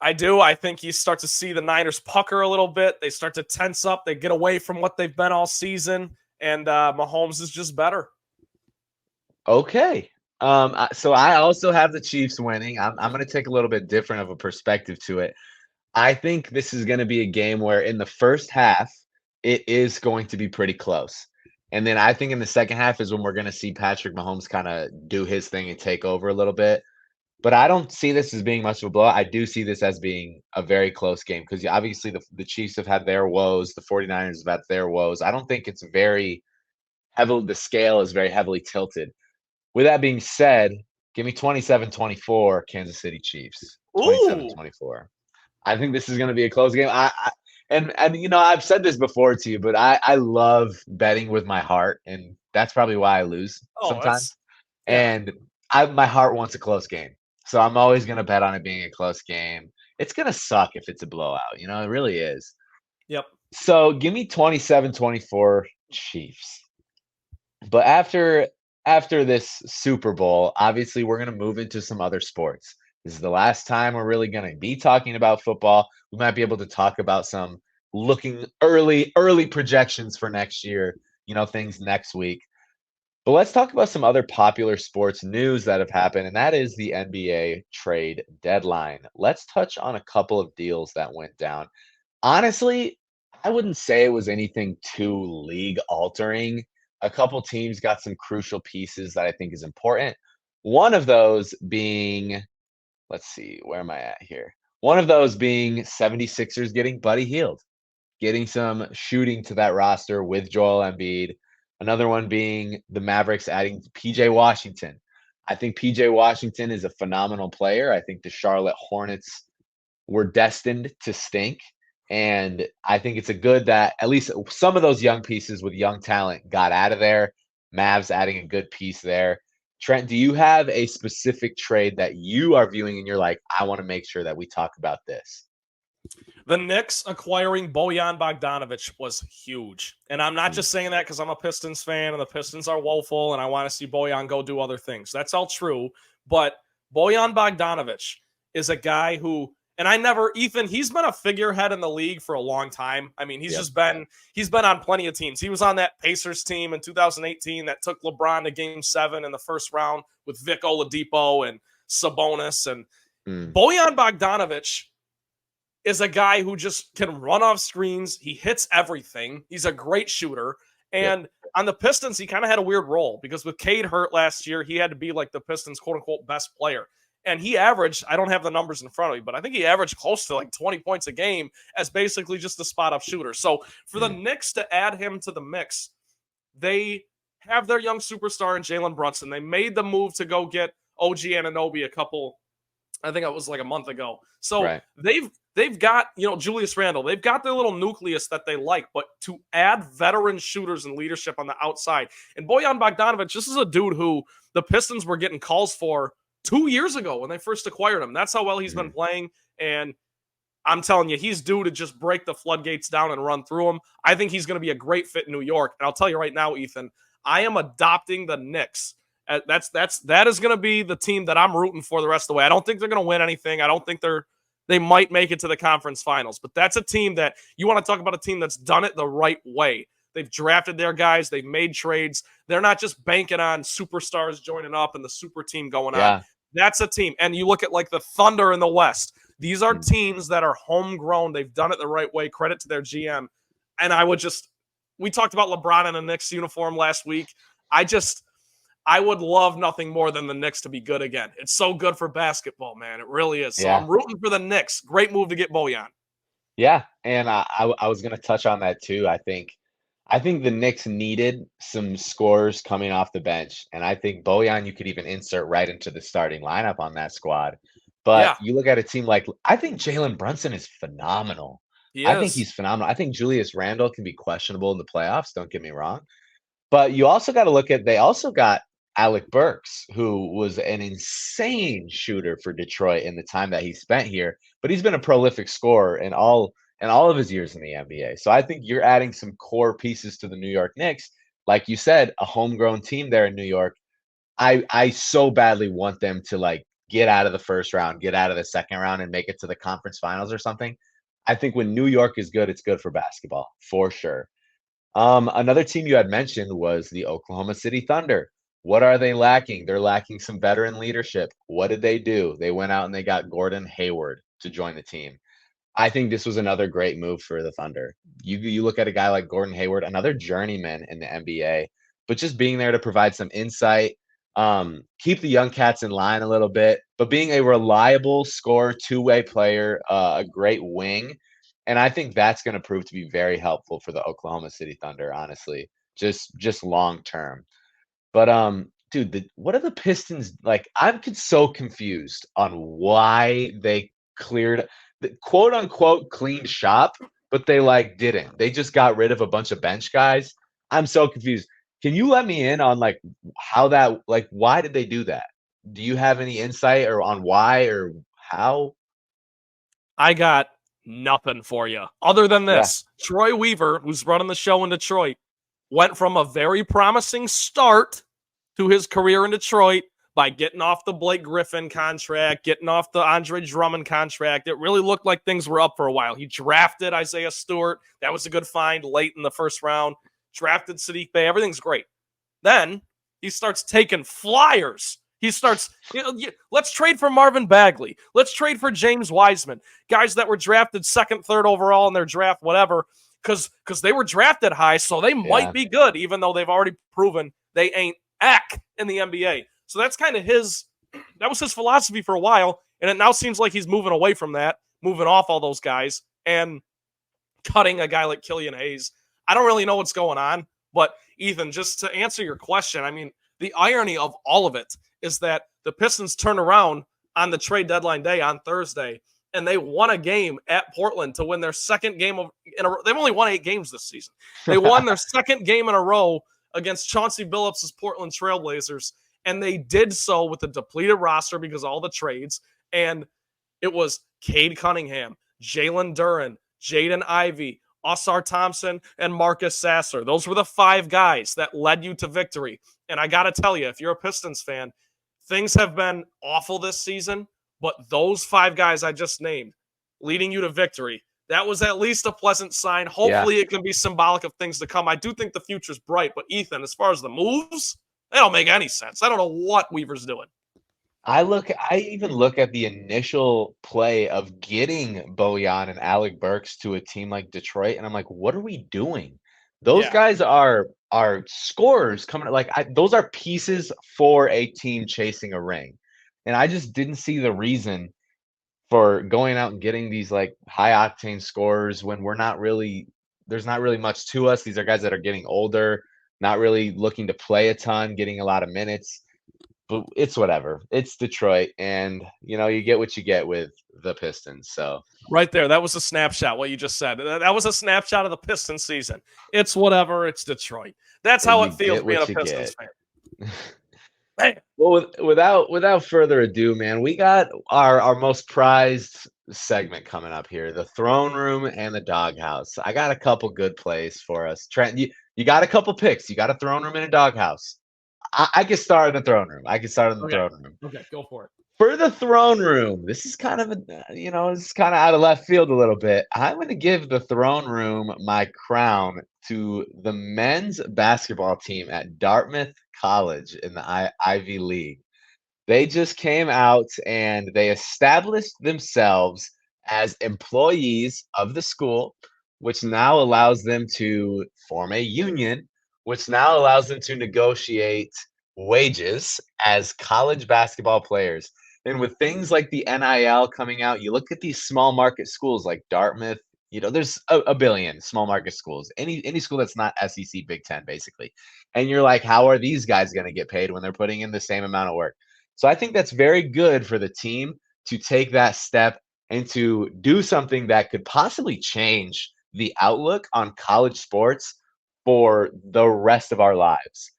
I do. I think you start to see the Niners pucker a little bit. They start to tense up. They get away from what they've been all season. And Mahomes is just better. Okay. So I also have the Chiefs winning. I'm going to take a little bit different of a perspective to it. I think this is going to be a game where in the first half, it is going to be pretty close. And then I think in the second half is when we're going to see Patrick Mahomes kind of do his thing and take over a little bit. But I don't see this as being much of a blowout. I do see this as being a very close game because obviously the Chiefs have had their woes. The 49ers have had their woes. I don't think it's very heavily, the scale is very heavily tilted. With that being said, give me 27-24 Kansas City Chiefs. 27-24. I think this is going to be a close game. And you know, I've said this before to you, but I love betting with my heart, and that's probably why I lose sometimes. Yeah. And my heart wants a close game. So I'm always going to bet on it being a close game. It's going to suck if it's a blowout. You know, it really is. Yep. So give me 27-24 Chiefs. But after this Super Bowl, obviously we're going to move into some other sports. This is the last time we're really going to be talking about football. We might be able to talk about some looking early projections for next year, you know, things next week. But let's talk about some other popular sports news that have happened, and that is the NBA trade deadline. Let's touch on a couple of deals that went down. Honestly, I wouldn't say it was anything too league altering. A couple teams got some crucial pieces that I think is important. One of those being, let's see, where am I at here? One of those being 76ers getting Buddy Hield, getting some shooting to that roster with Joel Embiid. Another one being the Mavericks adding PJ Washington. I think PJ Washington is a phenomenal player. I think the Charlotte Hornets were destined to stink. And I think it's a good that at least some of those young pieces with young talent got out of there. Mavs adding a good piece there. Trent, do you have a specific trade that you are viewing and you're like, I want to make sure that we talk about this? The Knicks acquiring Bojan Bogdanovic was huge. And I'm not just saying that because I'm a Pistons fan and the Pistons are woeful and I want to see Bojan go do other things. That's all true. But Bojan Bogdanovic is a guy who, and Ethan, he's been a figurehead in the league for a long time. I mean, he's been on plenty of teams. He was on that Pacers team in 2018 that took LeBron to Game 7 in the first round with Vic Oladipo and Sabonis. And Bojan Bogdanovic is a guy who just can run off screens. He hits everything. He's a great shooter. And on the Pistons, he kind of had a weird role because with Cade hurt last year, he had to be like the Pistons' quote-unquote best player. And he averaged, I don't have the numbers in front of me, but I think he averaged close to like 20 points a game as basically just a spot-up shooter. So for the Knicks to add him to the mix, they have their young superstar in Jalen Brunson. They made the move to go get OG Anunoby I think it was like a month ago. So they've got, Julius Randle. They've got their little nucleus that they like, but to add veteran shooters and leadership on the outside. And Bojan Bogdanovic, this is a dude who the Pistons were getting calls for 2 years ago when they first acquired him. That's how well he's been playing. And I'm telling you, he's due to just break the floodgates down and run through them. I think he's going to be a great fit in New York. And I'll tell you right now, Ethan, I am adopting the Knicks. That is going to be the team that I'm rooting for the rest of the way. I don't think they're going to win anything. I don't think they're they might make it to the conference finals. But that's a team that you want to talk about, a team that's done it the right way. They've drafted their guys. They've made trades. They're not just banking on superstars joining up and the super team going on. Yeah. That's a team. And you look at like the Thunder in the West. These are teams that are homegrown. They've done it the right way. Credit to their GM. And we talked about LeBron in a Knicks uniform last week. I would love nothing more than the Knicks to be good again. It's so good for basketball, man. It really is. So I'm rooting for the Knicks. Great move to get Bojan. Yeah, and I was going to touch on that too. I think the Knicks needed some scores coming off the bench, and I think Bojan you could even insert right into the starting lineup on that squad. But you look at a team like I think Jalen Brunson is phenomenal. I think he's phenomenal. I think Julius Randle can be questionable in the playoffs. Don't get me wrong, but you also got to look at they also got Alec Burks, who was an insane shooter for Detroit in the time that he spent here, but he's been a prolific scorer in all of his years in the NBA. So I think you're adding some core pieces to the New York Knicks. Like you said, a homegrown team there in New York. I so badly want them to like get out of the first round, get out of the second round, and make it to the conference finals or something. I think when New York is good, it's good for basketball for sure. Another team you had mentioned was the Oklahoma City Thunder. What are they lacking? They're lacking some veteran leadership. What did they do? They went out and they got Gordon Hayward to join the team. I think this was another great move for the Thunder. You look at a guy like Gordon Hayward, another journeyman in the NBA, but just being there to provide some insight, keep the young cats in line a little bit, but being a reliable scorer, two-way player, a great wing. And I think that's going to prove to be very helpful for the Oklahoma City Thunder, honestly, just long term. But dude, what are the Pistons like? I'm so confused on why they cleared the quote unquote clean shop, but they like didn't. They just got rid of a bunch of bench guys. I'm so confused. Can you let me in on like how that like why did they do that? Do you have any insight or on why or how? I got nothing for you other than Yeah. this. Troy Weaver, who's running the show in Detroit, went from a very promising start to his career in Detroit by getting off the Blake Griffin contract, getting off the Andre Drummond contract. It really looked like things were up for a while. He drafted Isaiah Stewart. That was a good find late in the first round. Drafted Sadiq Bey. Everything's great. Then he starts taking flyers. He starts, let's trade for Marvin Bagley. Let's trade for James Wiseman. Guys that were drafted second, third overall in their draft, whatever, because they were drafted high, so they might be good, even though they've already proven they ain't in the NBA. So that's kind of that was his philosophy for a while, and it now seems like he's moving away from that, moving off all those guys, and cutting a guy like Killian Hayes. I don't really know what's going on, but Ethan, just to answer your question, I mean, the irony of all of it is that the Pistons turn around on the trade deadline day on Thursday, and they won a game at Portland to win their second game in a row. They've only won 8 games this season. They won their second game in a row against Chauncey Billups' Portland Trailblazers, and they did so with a depleted roster because of all the trades, and it was Cade Cunningham, Jalen Duren, Jaden Ivey, Osar Thompson, and Marcus Sasser. Those were the 5 guys that led you to victory. And I got to tell you, if you're a Pistons fan, things have been awful this season, but those 5 guys I just named leading you to victory, that was at least a pleasant sign. Hopefully it can be symbolic of things to come. I do think the future's bright, but Ethan, as far as the moves, they don't make any sense. I don't know what Weaver's doing. I even look at the initial play of getting Bojan and Alec Burks to a team like Detroit, and I'm like, what are we doing? Those guys are scorers coming those are pieces for a team chasing a ring. And I just didn't see the reason for going out and getting these like high octane scorers when there's not really much to us. These are guys that are getting older, not really looking to play a ton, getting a lot of minutes. But it's whatever. It's Detroit, and you get what you get with the Pistons. So right there, that was a snapshot. What you just said, that was a snapshot of the Pistons season. It's whatever. It's Detroit. That's how it feels being a Pistons fan. Man. Well, without further ado, man, we got our most prized segment coming up here: the throne room and the doghouse. I got a couple good plays for us, Trent. You got a couple picks. You got a throne room and a doghouse. I can start in the throne room. I can start in the Okay. throne room. Okay, go for it. For the throne room, this is kind of it's kind of out of left field a little bit. I'm going to give the throne room my crown to the men's basketball team at Dartmouth College in the Ivy League. They just came out and they established themselves as employees of the school, which now allows them to form a union, which now allows them to negotiate wages as college basketball players. And with things like the NIL coming out, you look at these small market schools like Dartmouth, there's a billion small market schools, any school that's not SEC Big Ten, basically. And you're like, how are these guys going to get paid when they're putting in the same amount of work? So I think that's very good for the team to take that step and to do something that could possibly change the outlook on college sports for the rest of our lives.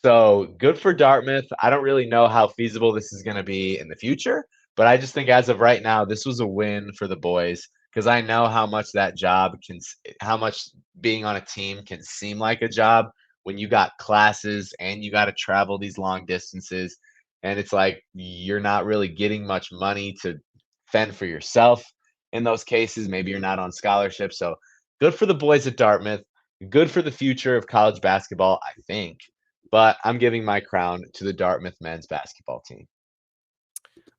So good for Dartmouth. I don't really know how feasible this is going to be in the future, but I just think as of right now, this was a win for the boys because I know how much how much being on a team can seem like a job when you got classes and you got to travel these long distances. And it's like you're not really getting much money to fend for yourself in those cases. Maybe you're not on scholarship. So good for the boys at Dartmouth. Good for the future of college basketball, I think. But I'm giving my crown to the Dartmouth men's basketball team.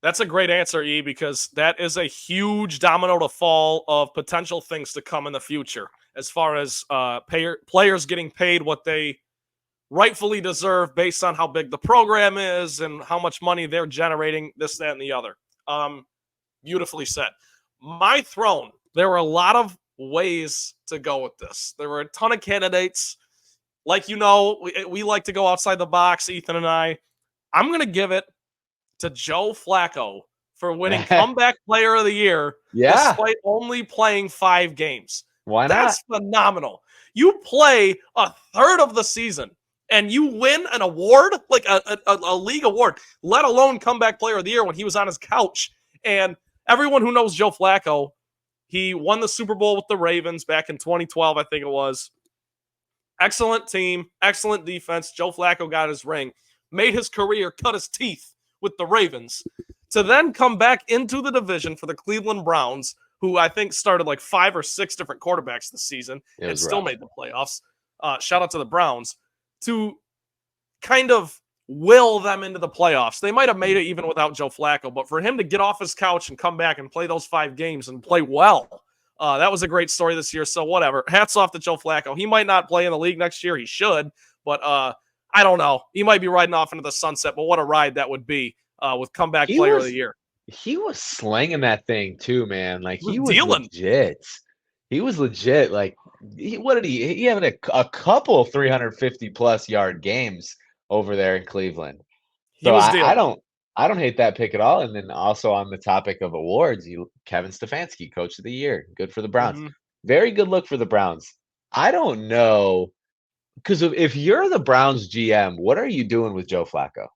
That's a great answer, E, because that is a huge domino to fall of potential things to come in the future as far as players getting paid what they rightfully deserve based on how big the program is and how much money they're generating, this, that, and the other. Beautifully said. My throne, there were a lot of ways to go with this. There were a ton of candidates. Like, we like to go outside the box, Ethan and I. I'm going to give it to Joe Flacco for winning Comeback Player of the Year despite only playing 5 games. Why not? That's phenomenal. You play a third of the season and you win an award, like a league award, let alone Comeback Player of the Year when he was on his couch. And everyone who knows Joe Flacco, he won the Super Bowl with the Ravens back in 2012, I think it was. Excellent team, excellent defense. Joe Flacco got his ring, made his career, cut his teeth with the Ravens, to then come back into the division for the Cleveland Browns, who I think started like 5 or 6 different quarterbacks this season and still made the playoffs. Shout out to the Browns, to kind of will them into the playoffs. They might have made it even without Joe Flacco, but for him to get off his couch and come back and play those 5 games and play well, that was a great story this year. So whatever. Hats off to Joe Flacco. He might not play in the league next year. He should, but I don't know. He might be riding off into the sunset, but what a ride that would be with Comeback Player of the Year. He was slinging that thing too, man. Like he was dealing. Legit. He was legit. Like he having a couple 350 plus yard games over there in Cleveland. So I don't hate that pick at all. And then also on the topic of awards, Kevin Stefanski, Coach of the Year, good for the Browns. Mm-hmm. Very good look for the Browns. I don't know, because if you're the Browns GM, what are you doing with Joe Flacco?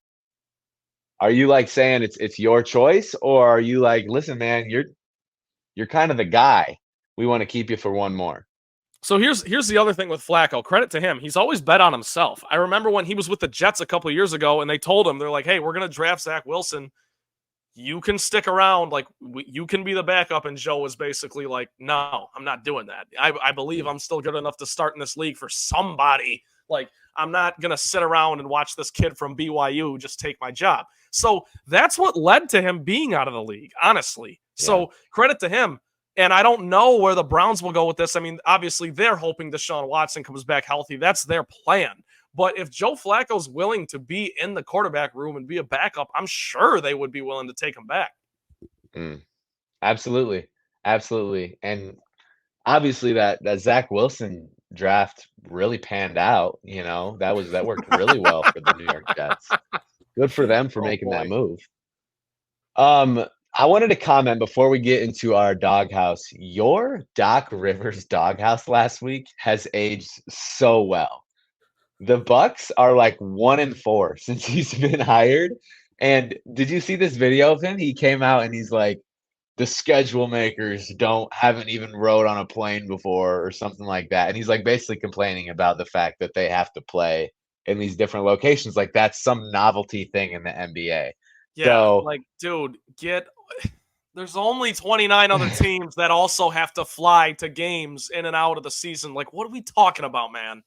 Are you like saying it's your choice, or are you like, listen, man, you're kind of the guy. We want to keep you for one more. So here's the other thing with Flacco. Credit to him. He's always bet on himself. I remember when he was with the Jets a couple of years ago, and they told him, they're like, hey, we're going to draft Zach Wilson. You can stick around. Like, you can be the backup. And Joe was basically like, no, I'm not doing that. I believe I'm still good enough to start in this league for somebody. Like, I'm not going to sit around and watch this kid from BYU just take my job. So that's what led to him being out of the league, honestly. Yeah. So credit to him. And I don't know where the Browns will go with this. I mean, obviously, they're hoping Deshaun Watson comes back healthy. That's their plan. But if Joe Flacco's willing to be in the quarterback room and be a backup, I'm sure they would be willing to take him back. Absolutely. Absolutely. And obviously that Zach Wilson draft really panned out. That worked really well for the New York Jets. Good for them for making that move. I wanted to comment before we get into our doghouse. Your Doc Rivers doghouse last week has aged so well. The Bucks are like 1-4 since he's been hired. And did you see this video of him? He came out and he's like, the schedule makers haven't even rode on a plane before or something like that. And he's like basically complaining about the fact that they have to play in these different locations. Like that's some novelty thing in the NBA. Yeah, So like, dude, there's only 29 other teams that also have to fly to games in and out of the season. Like, what are we talking about, man?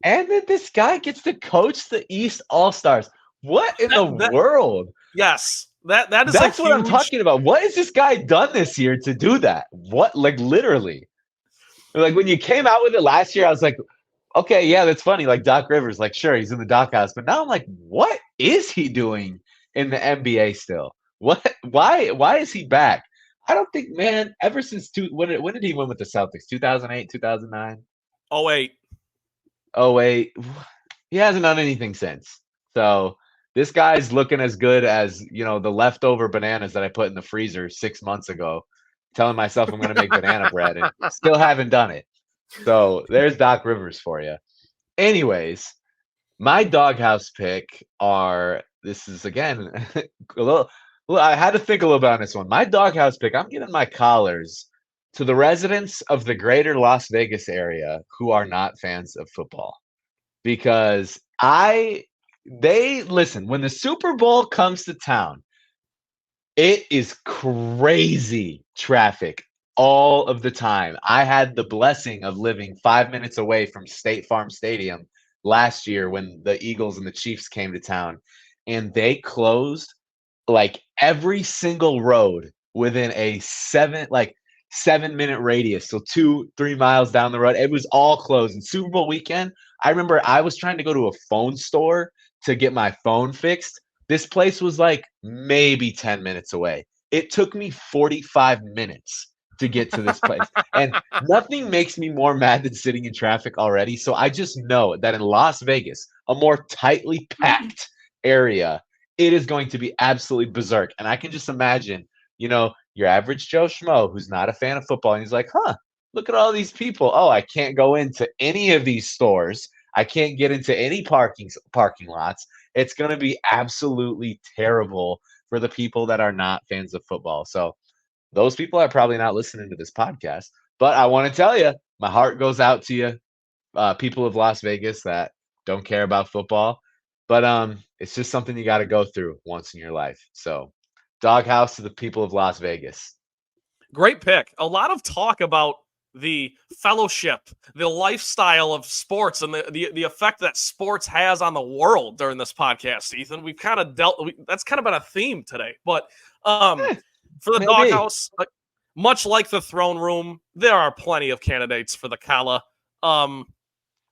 and then this guy gets to coach the East All-Stars. What in the That world? yes, that is a That's what I'm huge. talking about. What has this guy done this year to do that? What, like literally? Like when you came out with it last year, I was like, okay, yeah, that's funny. Like Doc Rivers, like sure, he's in the doghouse, but now I'm like, what is he doing in the NBA still? What? Why is he back? I don't think, man. Ever since when did he win with the Celtics? 2008, 2009. Oh wait, Oh wait, he hasn't done anything since. So this guy's looking as good as the leftover bananas that I put in the freezer 6 months ago, telling myself I'm going to make banana bread and still haven't done it. So there's Doc Rivers for you. Anyways, my doghouse pick are this is again a little. I had to think a little bit on this one. My doghouse pick. I'm giving my collars to the residents of the greater Las Vegas area who are not fans of football because they listen when the Super Bowl comes to town. It is crazy traffic all of the time. I had the blessing of living 5 minutes away from State Farm Stadium last year when the Eagles and the Chiefs came to town, and they closed like every single road within a 7-minute radius. So 2-3 miles down the road, it was all closed. And Super Bowl weekend, I remember I was trying to go to a phone store to get my phone fixed. This place was like maybe 10 minutes away. It took me 45 minutes to get to this place. And nothing makes me more mad than sitting in traffic already. So I just know that in Las Vegas, a more tightly packed area, it is going to be absolutely berserk. And I can just imagine, your average Joe Schmo who's not a fan of football, and he's like, look at all these people. Oh, I can't go into any of these stores. I can't get into any parking lots. It's going to be absolutely terrible for the people that are not fans of football. So those people are probably not listening to this podcast. But I want to tell you, my heart goes out to you, people of Las Vegas that don't care about football. But it's just something you got to go through once in your life. So doghouse to the people of Las Vegas. great pick. A lot of talk about the fellowship, the lifestyle of sports, and the effect that sports has on the world during this podcast, Ethan. We've kind of that's kind of been a theme today. But for the maybe. doghouse, much like the throne room, there are plenty of candidates for the Kala.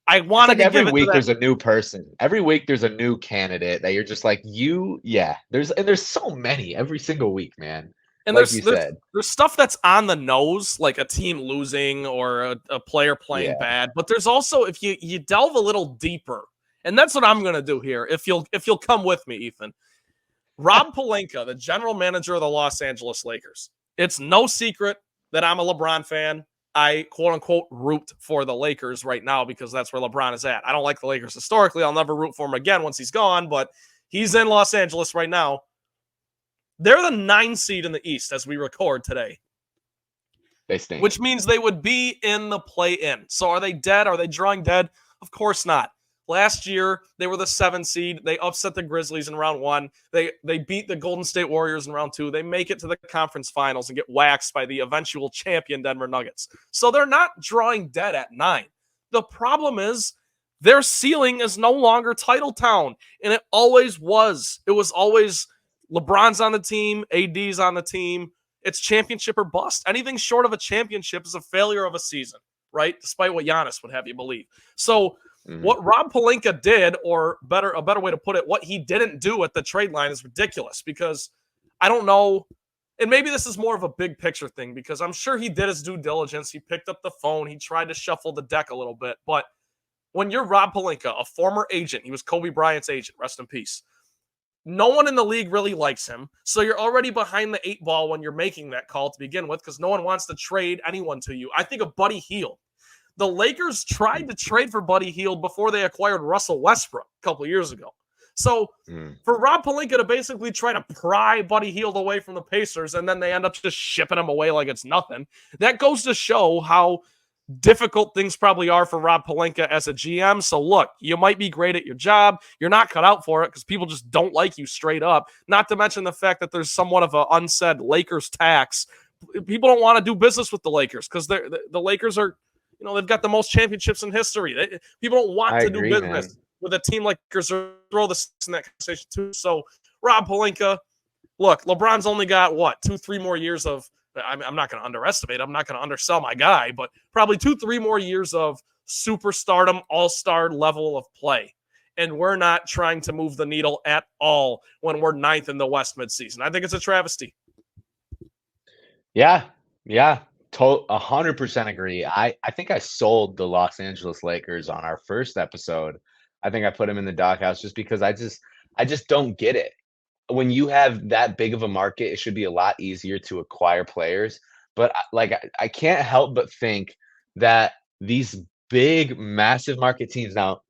I wanted to every give it week to there's a new person. Every week there's a new candidate that you're just like, there's so many every single week, man. And like you said. there's stuff that's on the nose, like a team losing or a player playing bad. But there's also, if you delve a little deeper, and that's what I'm going to do here. If you'll come with me, Ethan, Rob Pelinka, the general manager of the Los Angeles Lakers. It's no secret that I'm a LeBron fan. I quote unquote root for the Lakers right now because that's where LeBron is at. I don't like the Lakers historically. I'll never root for him again once he's gone, but he's in Los Angeles right now. They're the 9 seed in the East as we record today. They stink. Which means they would be in the play-in. So are they dead? Are they drawing dead? Of course not. Last year, they were the 7 seed. They upset the Grizzlies in round 1. They beat the Golden State Warriors in round 2. They make it to the conference finals and get waxed by the eventual champion Denver Nuggets. So they're not drawing dead at 9. The problem is their ceiling is no longer title town, and it always was. It was always LeBron's on the team, AD's on the team. It's championship or bust. Anything short of a championship is a failure of a season, right? Despite what Giannis would have you believe. So what Rob Pelinka did, or a better way to put it, what he didn't do at the trade line is ridiculous because I don't know. And maybe this is more of a big picture thing because I'm sure he did his due diligence. He picked up the phone. He tried to shuffle the deck a little bit. But when you're Rob Pelinka, a former agent, he was Kobe Bryant's agent, rest in peace. No one in the league really likes him. So you're already behind the 8 ball when you're making that call to begin with because no one wants to trade anyone to you. I think of Buddy Hield. The Lakers tried to trade for Buddy Hield before they acquired Russell Westbrook a couple of years ago. So for Rob Pelinka to basically try to pry Buddy Hield away from the Pacers and then they end up just shipping him away like it's nothing, that goes to show how difficult things probably are for Rob Pelinka as a GM. So look, you might be great at your job. You're not cut out for it because people just don't like you straight up. Not to mention the fact that there's somewhat of an unsaid Lakers tax. People don't want to do business with the Lakers because the Lakers are, they've got the most championships in history. People don't want I to do agree, man. business with a team like Lakers. Throw this in that conversation too. So Rob Pelinka, look, LeBron's only got what 2-3 more years of. I'm not going to underestimate. I'm not going to undersell my guy, but probably 2-3 more years of superstardom, all-star level of play. And we're not trying to move the needle at all when we're 9th in the West midseason. I think it's a travesty. Yeah, 100% agree. I think I sold the Los Angeles Lakers on our first episode. I think I put them in the doghouse just because I just don't get it. When you have that big of a market, it should be a lot easier to acquire players. But I can't help but think that these big, massive market teams now,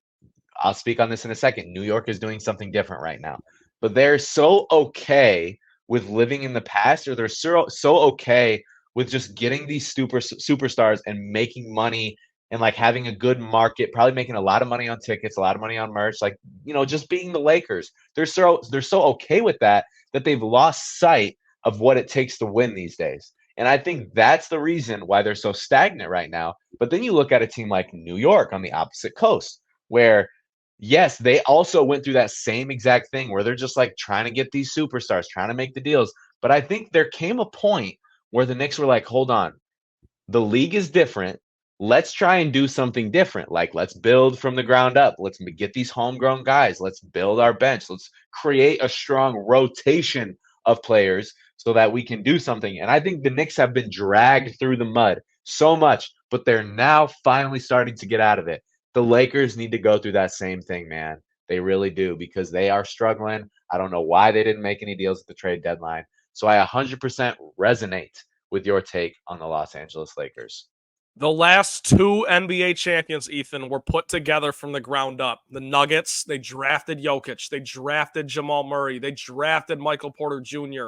I'll speak on this in a second. New York is doing something different right now, but they're so okay with living in the past, or they're so okay with just getting these superstars and making money and like having a good market, probably making a lot of money on tickets, a lot of money on merch, like just being the Lakers. They're so okay with that they've lost sight of what it takes to win these days. And I think that's the reason why they're so stagnant right now. But then you look at a team like New York on the opposite coast, where yes, they also went through that same exact thing where they're just like trying to get these superstars, trying to make the deals. But I think there came a point where the Knicks were like, hold on, the league is different. Let's try and do something different. Like, let's build from the ground up. Let's get these homegrown guys. Let's build our bench. Let's create a strong rotation of players so that we can do something. And I think the Knicks have been dragged through the mud so much, but they're now finally starting to get out of it. The Lakers need to go through that same thing, man. They really do, because they are struggling. I don't know why they didn't make any deals at the trade deadline. So I 100% resonate with your take on the Los Angeles Lakers. The last 2 NBA champions, Ethan, were put together from the ground up. The Nuggets, they drafted Jokic. They drafted Jamal Murray. They drafted Michael Porter Jr.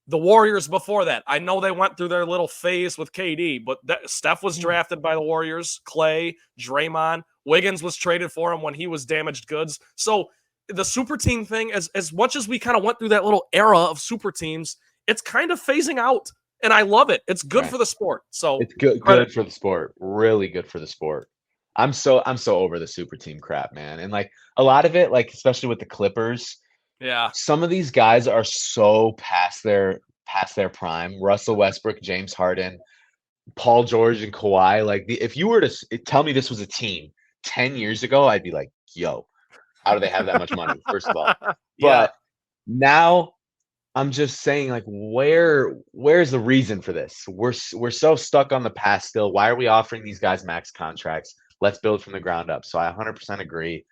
The Warriors before that, I know they went through their little phase with KD, but Steph was drafted by the Warriors. Clay, Draymond, Wiggins was traded for him when he was damaged goods. So the super team thing, as much as we kind of went through that little era of super teams, it's kind of phasing out. And I love it. It's good for the sport. So it's good for the sport. Really good for the sport. I'm so over the super team crap, man. And like a lot of it, like especially with the Clippers, yeah, some of these guys are so past their prime. Russell Westbrook, James Harden, Paul George, and Kawhi. Like if you were to tell me this was a team 10 years ago, I'd be like, yo, how do they have that much money? First of all. But now I'm just saying, like, where's the reason for this? We're so stuck on the past still. Why are we offering these guys max contracts? Let's build from the ground up. So I 100% agree.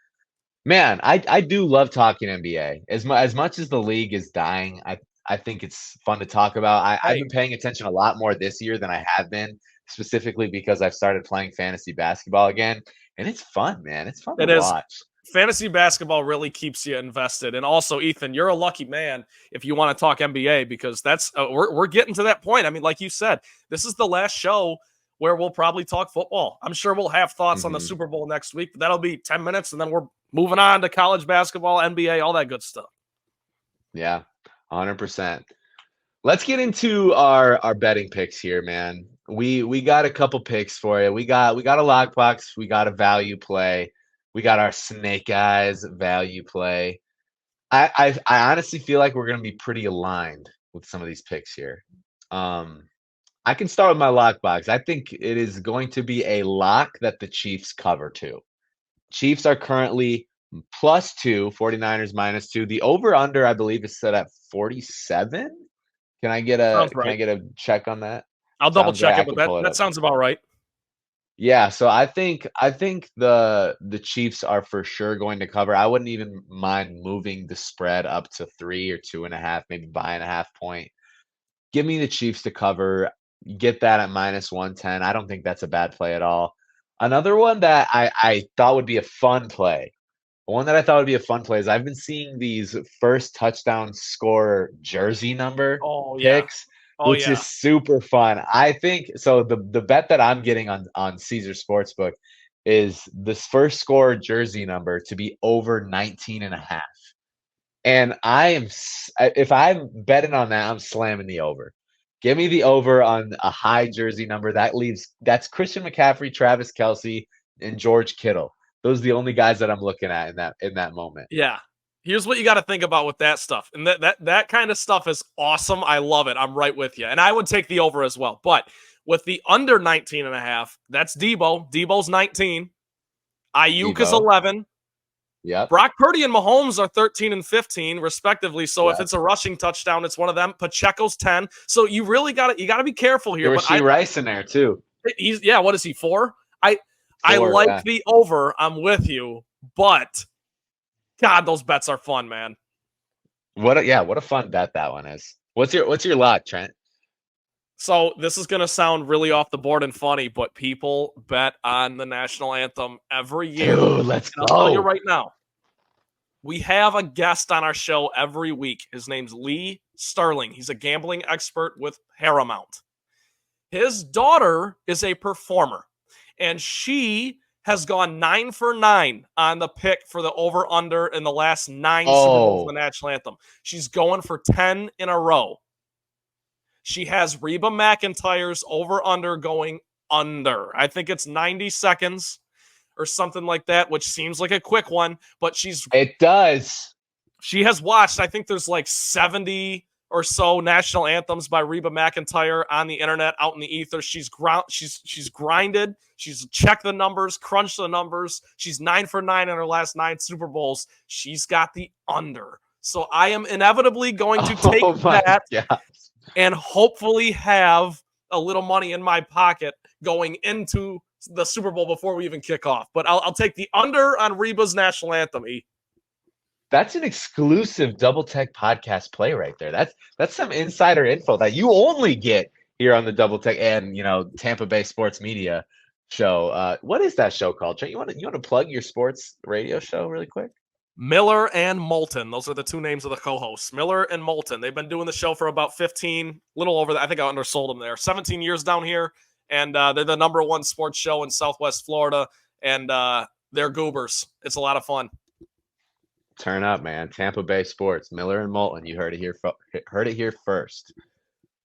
Man, I do love talking NBA. As much as the league is dying, I think it's fun to talk about. I've been paying attention a lot more this year than I have been, specifically because I've started playing fantasy basketball again, and it's fun, man. It's fun to watch. Fantasy basketball really keeps you invested. And also, Ethan, you're a lucky man if you want to talk NBA, because that's we're getting to that point. I mean, like you said, this is the last show where we'll probably talk football. I'm sure we'll have thoughts on the Super Bowl next week, but that'll be 10 minutes, and then we're moving on to college basketball, NBA, all that good stuff. Yeah, 100%. Let's get into our betting picks here, man. We got a couple picks for you. We got a lockbox. We got a value play. We got our snake eyes value play. I honestly feel like we're going to be pretty aligned with some of these picks here. I can start with my lockbox. I think it is going to be a lock that the Chiefs cover too. Chiefs are currently +2, 49ers -2. The over/under, I believe, is set at 47. Can I get a check on that? I'll double check it, but that sounds about right. Yeah, so I think the Chiefs are for sure going to cover. I wouldn't even mind moving the spread up to 3 or 2.5, maybe buy a half point. Give me the Chiefs to cover. Get that at -110. I don't think that's a bad play at all. Another one that I thought would be a fun play. One that I thought would be a fun play is I've been seeing these first touchdown scorer jersey number picks. Oh which yeah. is super fun. I think so. The bet that I'm getting on Caesar Sportsbook is this first score jersey number to be over 19 and a half. And if I'm betting on that, I'm slamming the over. Give me the over on a high jersey number. That's Christian McCaffrey, Travis Kelce, and George Kittle. Those are the only guys that I'm looking at in that moment. Yeah. Here's what you got to think about with that stuff. And that kind of stuff is awesome. I love it. I'm right with you. And I would take the over as well. But with the under 19 and a half, that's Debo. Debo's 19. Ayuk is Debo. 11. Yep. Brock Purdy and Mahomes are 13 and 15 respectively. So Yep. if it's a rushing touchdown, it's one of them. Pacheco's 10. So you really got to be careful here. But Rice in there too. What is he, 4? I like the over. I'm with you, but God, those bets are fun, man. What a fun bet that one is. What's your lot, Trent? So this is gonna sound really off the board and funny, but people bet on the national anthem every year. Dude, let's go. I'll tell you right now. We have a guest on our show every week. His name's Lee Sterling. He's a gambling expert with Paramount. His daughter is a performer, and she has gone 9 for 9 on the pick for the over-under in the last 9 Super Bowls of the national anthem. She's going for 10 in a row. She has Reba McEntire's over-under going under. I think it's 90 seconds or something like that, which seems like a quick one, but It does. She has watched, I think there's like 70 or so national anthems by Reba McEntire on the internet, out in the ether. She's grinded. She's checked the numbers, crunched the numbers. She's 9 for 9 in her last 9 Super Bowls. She's got the under. So I am inevitably going to take that and hopefully have a little money in my pocket going into the Super Bowl before we even kick off. But I'll take the under on Reba's national anthem, E. That's an exclusive Double Tech podcast play right there. That's some insider info that you only get here on the Double Tech and Tampa Bay Sports Media show. What is that show called? Trent, you want to plug your sports radio show really quick? Miller and Moulton. Those are the two names of the co-hosts. Miller and Moulton. They've been doing the show for about 15, little over that. I think I undersold them there. 17 years down here, and they're the number 1 sports show in Southwest Florida, and they're goobers. It's a lot of fun. Turn up, man. Tampa Bay Sports, Miller and Moulton. You heard it here first.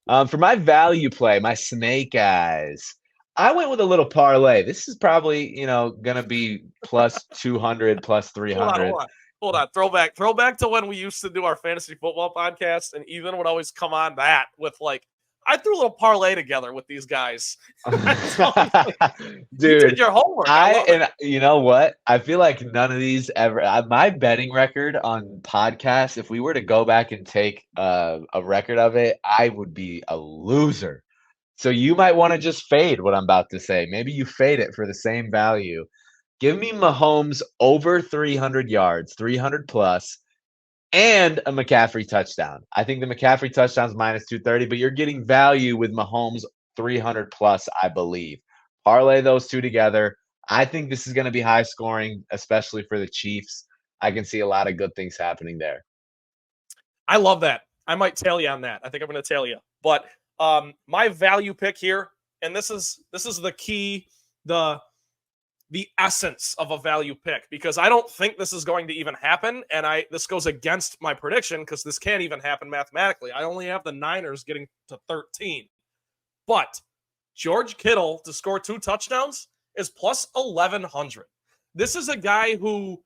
For my value play, my snake eyes, I went with a little parlay. This is probably, going to be plus 200, plus 300. Hold on. Throwback to when we used to do our fantasy football podcast, and Ethan would always come on that with I threw a little parlay together with these guys. Dude, you did your homework. And you know what? I feel like none of these ever. My betting record on podcasts, if we were to go back and take a record of it, I would be a loser. So you might want to just fade what I'm about to say. Maybe you fade it for the same value. Give me Mahomes over 300 yards, 300 plus. And a McCaffrey touchdown. I think the McCaffrey touchdown is minus 230, but you're getting value with Mahomes 300 plus, I believe. Parlay those two together. I think this is going to be high scoring, especially for the Chiefs. I can see a lot of good things happening there. I love that. I might tail you on that. I think I'm going to tail you. But my value pick here, and this is the key, the essence of a value pick, because I don't think this is going to even happen, and this goes against my prediction because this can't even happen mathematically. I only have the Niners getting to 13. But George Kittle to score 2 touchdowns is plus 1,100. This is a guy who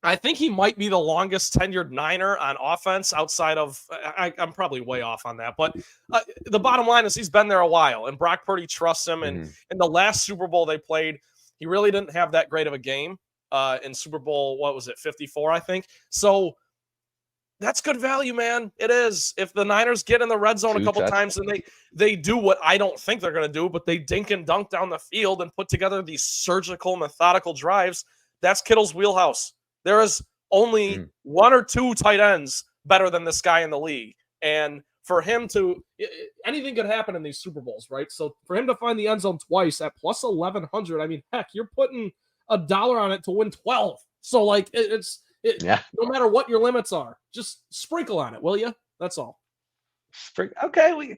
I think he might be the longest tenured Niner on offense outside of I'm probably way off on that. But the bottom line is he's been there a while, and Brock Purdy trusts him. And in the last Super Bowl they played, he really didn't have that great of a game in Super Bowl, 54, I think. So that's good value, man. It is. If the Niners get in the red zone a couple times and they do what I don't think they're going to do, but they dink and dunk down the field and put together these surgical, methodical drives, that's Kittle's wheelhouse. There is only 1 or 2 tight ends better than this guy in the league. And for him anything could happen in these Super Bowls, right? So for him to find the end zone twice at plus 1,100, I mean, heck, you're putting $1 on it to win 12. So no matter what your limits are, just sprinkle on it, will you? That's all. Okay,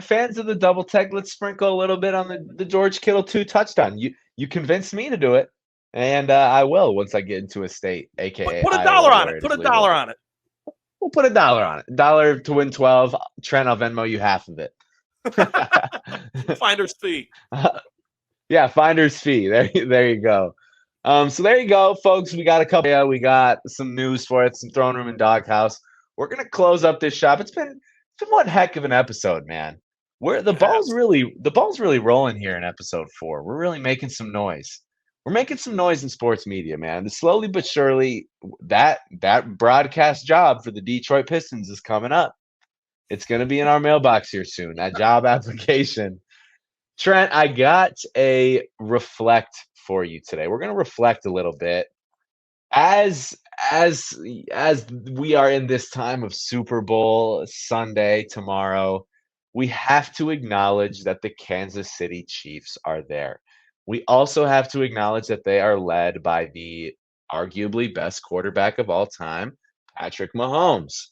fans of the double tech, let's sprinkle a little bit on the George Kittle 2 touchdown. You convinced me to do it, and I will once I get into a state, aka Put a dollar Iowa, on where it. it Put is a dollar legal. on it. We'll put $1 on it. $1 to win 12. Trent, I'll Venmo you half of it. Finder's fee. Yeah, finder's fee. There you go. So there you go, folks. We got a couple. Yeah, we got some news for it. Some throne room and doghouse. We're gonna close up this shop. It's been one heck of an episode, man. Where the ball's really rolling here in episode 4. We're really making some noise. We're making some noise in sports media, man. Slowly but surely, that broadcast job for the Detroit Pistons is coming up. It's gonna be in our mailbox here soon. That job application. Trent, I got a reflect for you today. We're going to reflect a little bit as we are in this time of Super Bowl Sunday tomorrow. We have to acknowledge that the Kansas City Chiefs are there. We also have to acknowledge that they are led by the arguably best quarterback of all time, Patrick Mahomes.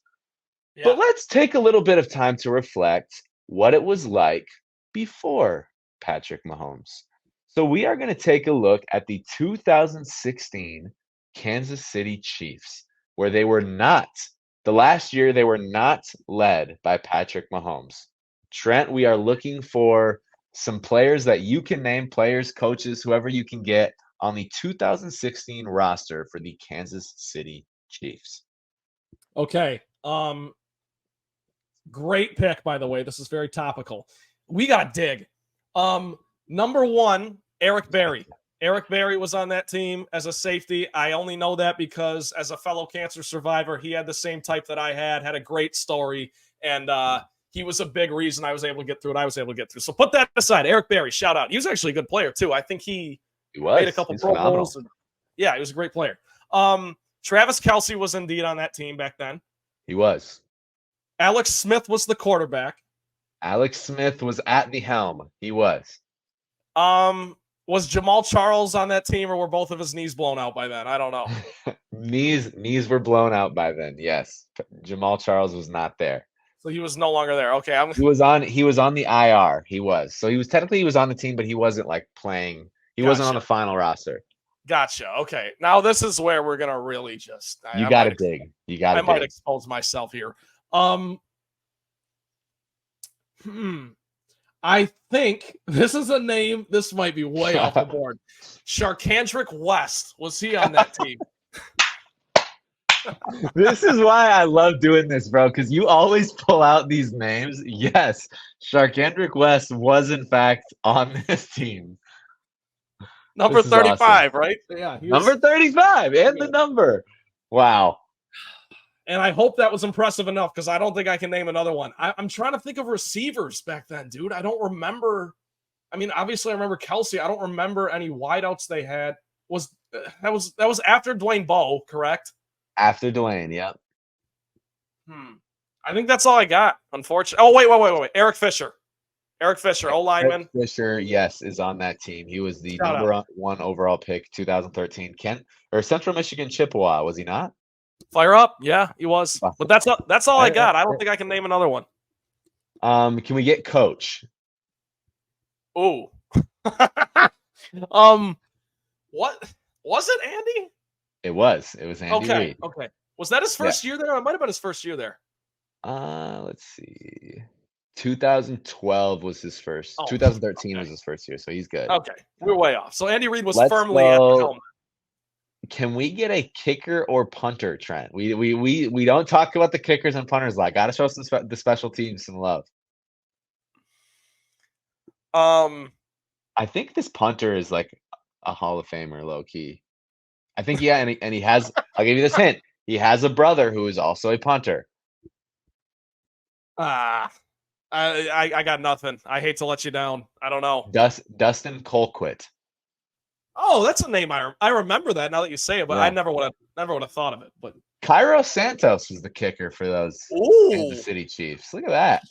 Yeah. But let's take a little bit of time to reflect what it was like before Patrick Mahomes. So we are going to take a look at the 2016 Kansas City Chiefs, where the last year they were not led by Patrick Mahomes. Trent, we are looking for some players that you can name, players, coaches, whoever you can get on the 2016 roster for the Kansas City Chiefs. Okay. Great pick, by the way. This is very topical. We got to dig. Number 1, Eric Berry. Eric Berry was on that team as a safety. I only know that because as a fellow cancer survivor, he had the same type that I had a great story, and he was a big reason I was able to get through what I was able to get through. So put that aside. Eric Berry, shout out. He was actually a good player, too. I think he made a couple Pro Bowls. Yeah, he was a great player. Travis Kelce was indeed on that team back then. He was. Alex Smith was the quarterback. Alex Smith was at the helm. He was. Was Jamal Charles on that team, or were both of his knees blown out by then? I don't know. Knees were blown out by then. Yes, Jamal Charles was not there. So he was no longer there. Okay, He was on the IR. He was. So he was on the team, but he wasn't like playing. He wasn't on the final roster. Gotcha. Okay. Now this is where we're gonna really just. You got to dig. You got to. I might expose myself here. I think this is a name. This might be way off the board. Sharkandrick West. Was he on that team? This is why I love doing this, bro, because you always pull out these names. Yes, Sharkandrick West was, in fact, on this team. Number 35, awesome. Right? Yeah. Number 35 and the number. Wow. And I hope that was impressive enough because I don't think I can name another one. I'm trying to think of receivers back then, dude. I don't remember. I mean, obviously I remember Kelce. I don't remember any wideouts they had. That was after Dwayne Bowe, correct? After Dwayne, yep. I think that's all I got, unfortunately. Oh, wait. Eric Fisher, O-lineman. Eric Fisher, yes, is on that team. He was the number 1 overall pick, 2013. Central Michigan Chippewa, was he not? Fire up, yeah, he was. But that's all I got. I don't think I can name another one. Can we get coach? Oh. What was it, Andy? It was Andy Reid. Okay. Was that his first year there? It might have been his first year there. Let's see. 2012 was his first. 2013 was his first year, so he's good. Okay, we're way off. So Andy Reid was firmly at the helm. Can we get a kicker or punter, Trent? We don't talk about the kickers and punters a lot. Got to show the special teams some love. I think this punter is like a Hall of Famer, low key. I think and he has. I'll give you this hint. He has a brother who is also a punter. I got nothing. I hate to let you down. I don't know. Dustin Colquitt. Oh, that's a name I remember that now that you say it, but yeah. I never would have thought of it. But Cairo Santos was the kicker for those Kansas City Chiefs. Look at that.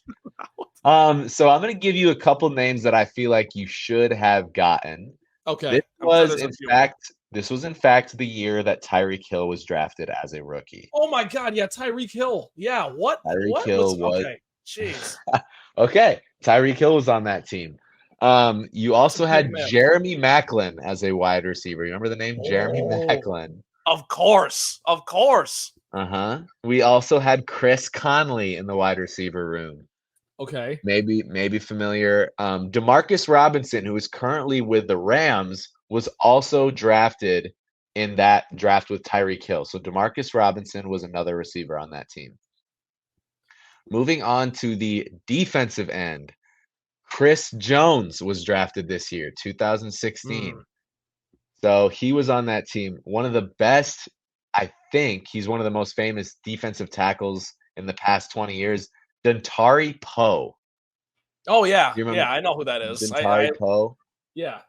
So I'm going to give you a couple names that I feel like you should have gotten. Okay. This was in fact the year that Tyreek Hill was drafted as a rookie. Oh my God, yeah, Tyreek Hill. Yeah, what? Tyreek Hill was Jeez. Okay, Tyreek Hill was on that team. You That's a also big had miss. Jeremy Maclin as a wide receiver. Remember the name Jeremy Oh, Maclin? of course. Of course. Uh-huh. We also had Chris Conley in the wide receiver room. Okay. Maybe familiar. Demarcus Robinson, who is currently with the Rams, was also drafted in that draft with Tyreek Hill. So Demarcus Robinson was another receiver on that team. Moving on to the defensive end, Chris Jones was drafted this year, 2016. So he was on that team. One of the best, I think he's one of the most famous defensive tackles in the past 20 years, Dantari Poe. Oh yeah. You remember Yeah, I know who that is. Dantari Poe? Yeah.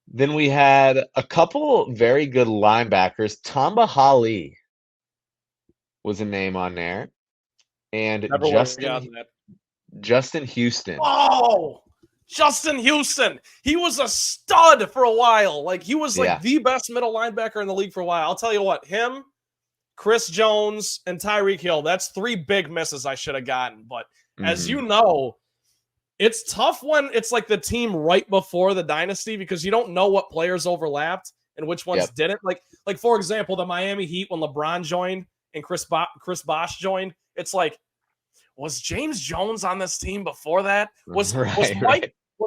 Then we had a couple very good linebackers. Tamba Hali was a name on there, and Never would have gotten that. Justin Houston. Oh, Justin Houston. He was a stud for a while. Like he was like Yeah. the best middle linebacker in the league for a while. I'll tell you what, him, Chris Jones, and Tyreek Hill, that's 3 big misses I should have gotten. But as you know, it's tough when it's like the team right before the dynasty because you don't know what players overlapped and which ones didn't. Like for example, the Miami Heat when LeBron joined and Chris Bosh joined, it's like, was James Jones on this team before that? Was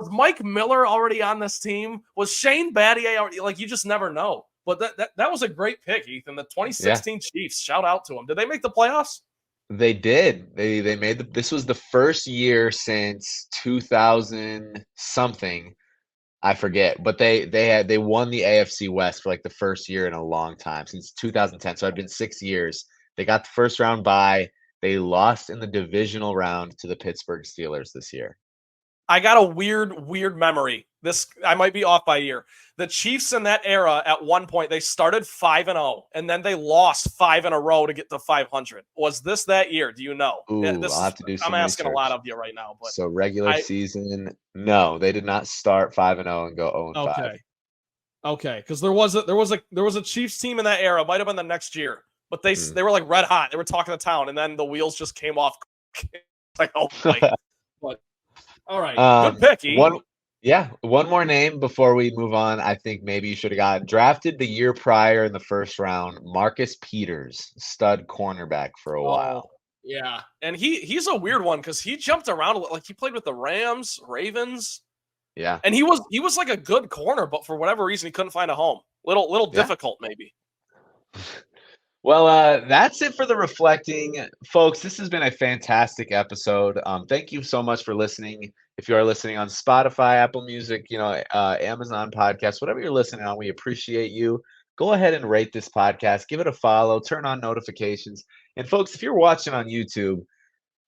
Mike Miller already on this team? Was Shane Battier already? Like you just never know. But that was a great pick, Ethan. The 2016 Chiefs. Shout out to them. Did they make the playoffs? They did. They made this was the first year since 2000 something. I forget, but they won the AFC West for like the first year in a long time since 2010. So it'd been 6 years. They got the first round bye. They lost in the divisional round to the Pittsburgh Steelers this year. I got a weird memory. I might be off by a year. The Chiefs in that era, at one point, they started 5-0, and then they lost 5 in a row to get to 500. Was this that year? Do you know? Ooh, I'll have to do some I'm asking research. A lot of you right now. But so regular season, no, they did not start 5-0 and go 0-5. Okay, because there was a Chiefs team in that era. Might have been the next year, but they were like red hot. They were talking to town, and then the wheels just came off. Like but all right, good pick. One more name before we move on. I think maybe you should have got drafted the year prior in the first round. Marcus Peters, stud cornerback for a while. Yeah, and he's a weird one because he jumped around a lot. Like he played with the Rams, Ravens. Yeah, and he was like a good corner, but for whatever reason he couldn't find a home. Little difficult maybe. Well, that's it for the reflecting, folks. This has been a fantastic episode. Thank you so much for listening. If you are listening on Spotify, Apple Music, Amazon Podcasts, whatever you're listening on, we appreciate you. Go ahead and rate this podcast, give it a follow, turn on notifications. And folks, if you're watching on YouTube,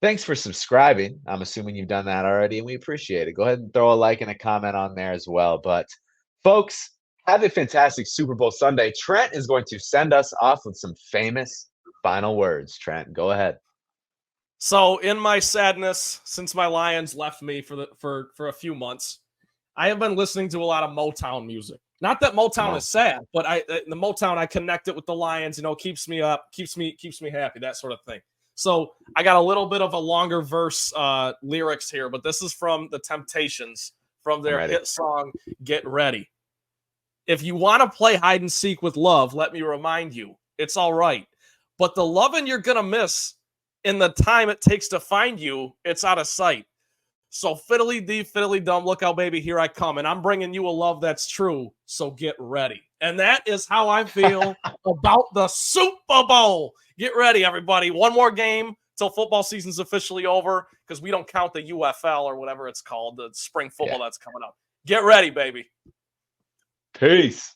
thanks for subscribing. I'm assuming you've done that already, and we appreciate it. Go ahead and throw a like and a comment on there as well. But folks, have a fantastic Super Bowl Sunday. Trent is going to send us off with some famous final words. Trent, go ahead. So, in my sadness, since my Lions left me for a few months, I have been listening to a lot of Motown music. Not that Motown is sad, but the Motown, I connect it with the Lions. Keeps me up, keeps me happy, that sort of thing. So I got a little bit of a longer verse lyrics here, but this is from the Temptations from their hit song "Get Ready." If you want to play hide and seek with love, let me remind you, it's all right. But the loving you're going to miss in the time it takes to find you, it's out of sight. So fiddly dee, fiddly dum, look out, baby, here I come. And I'm bringing you a love that's true, so get ready. And that is how I feel about the Super Bowl. Get ready, everybody. One more game till football season's officially over because we don't count the UFL or whatever it's called, the spring football that's coming up. Get ready, baby. Peace.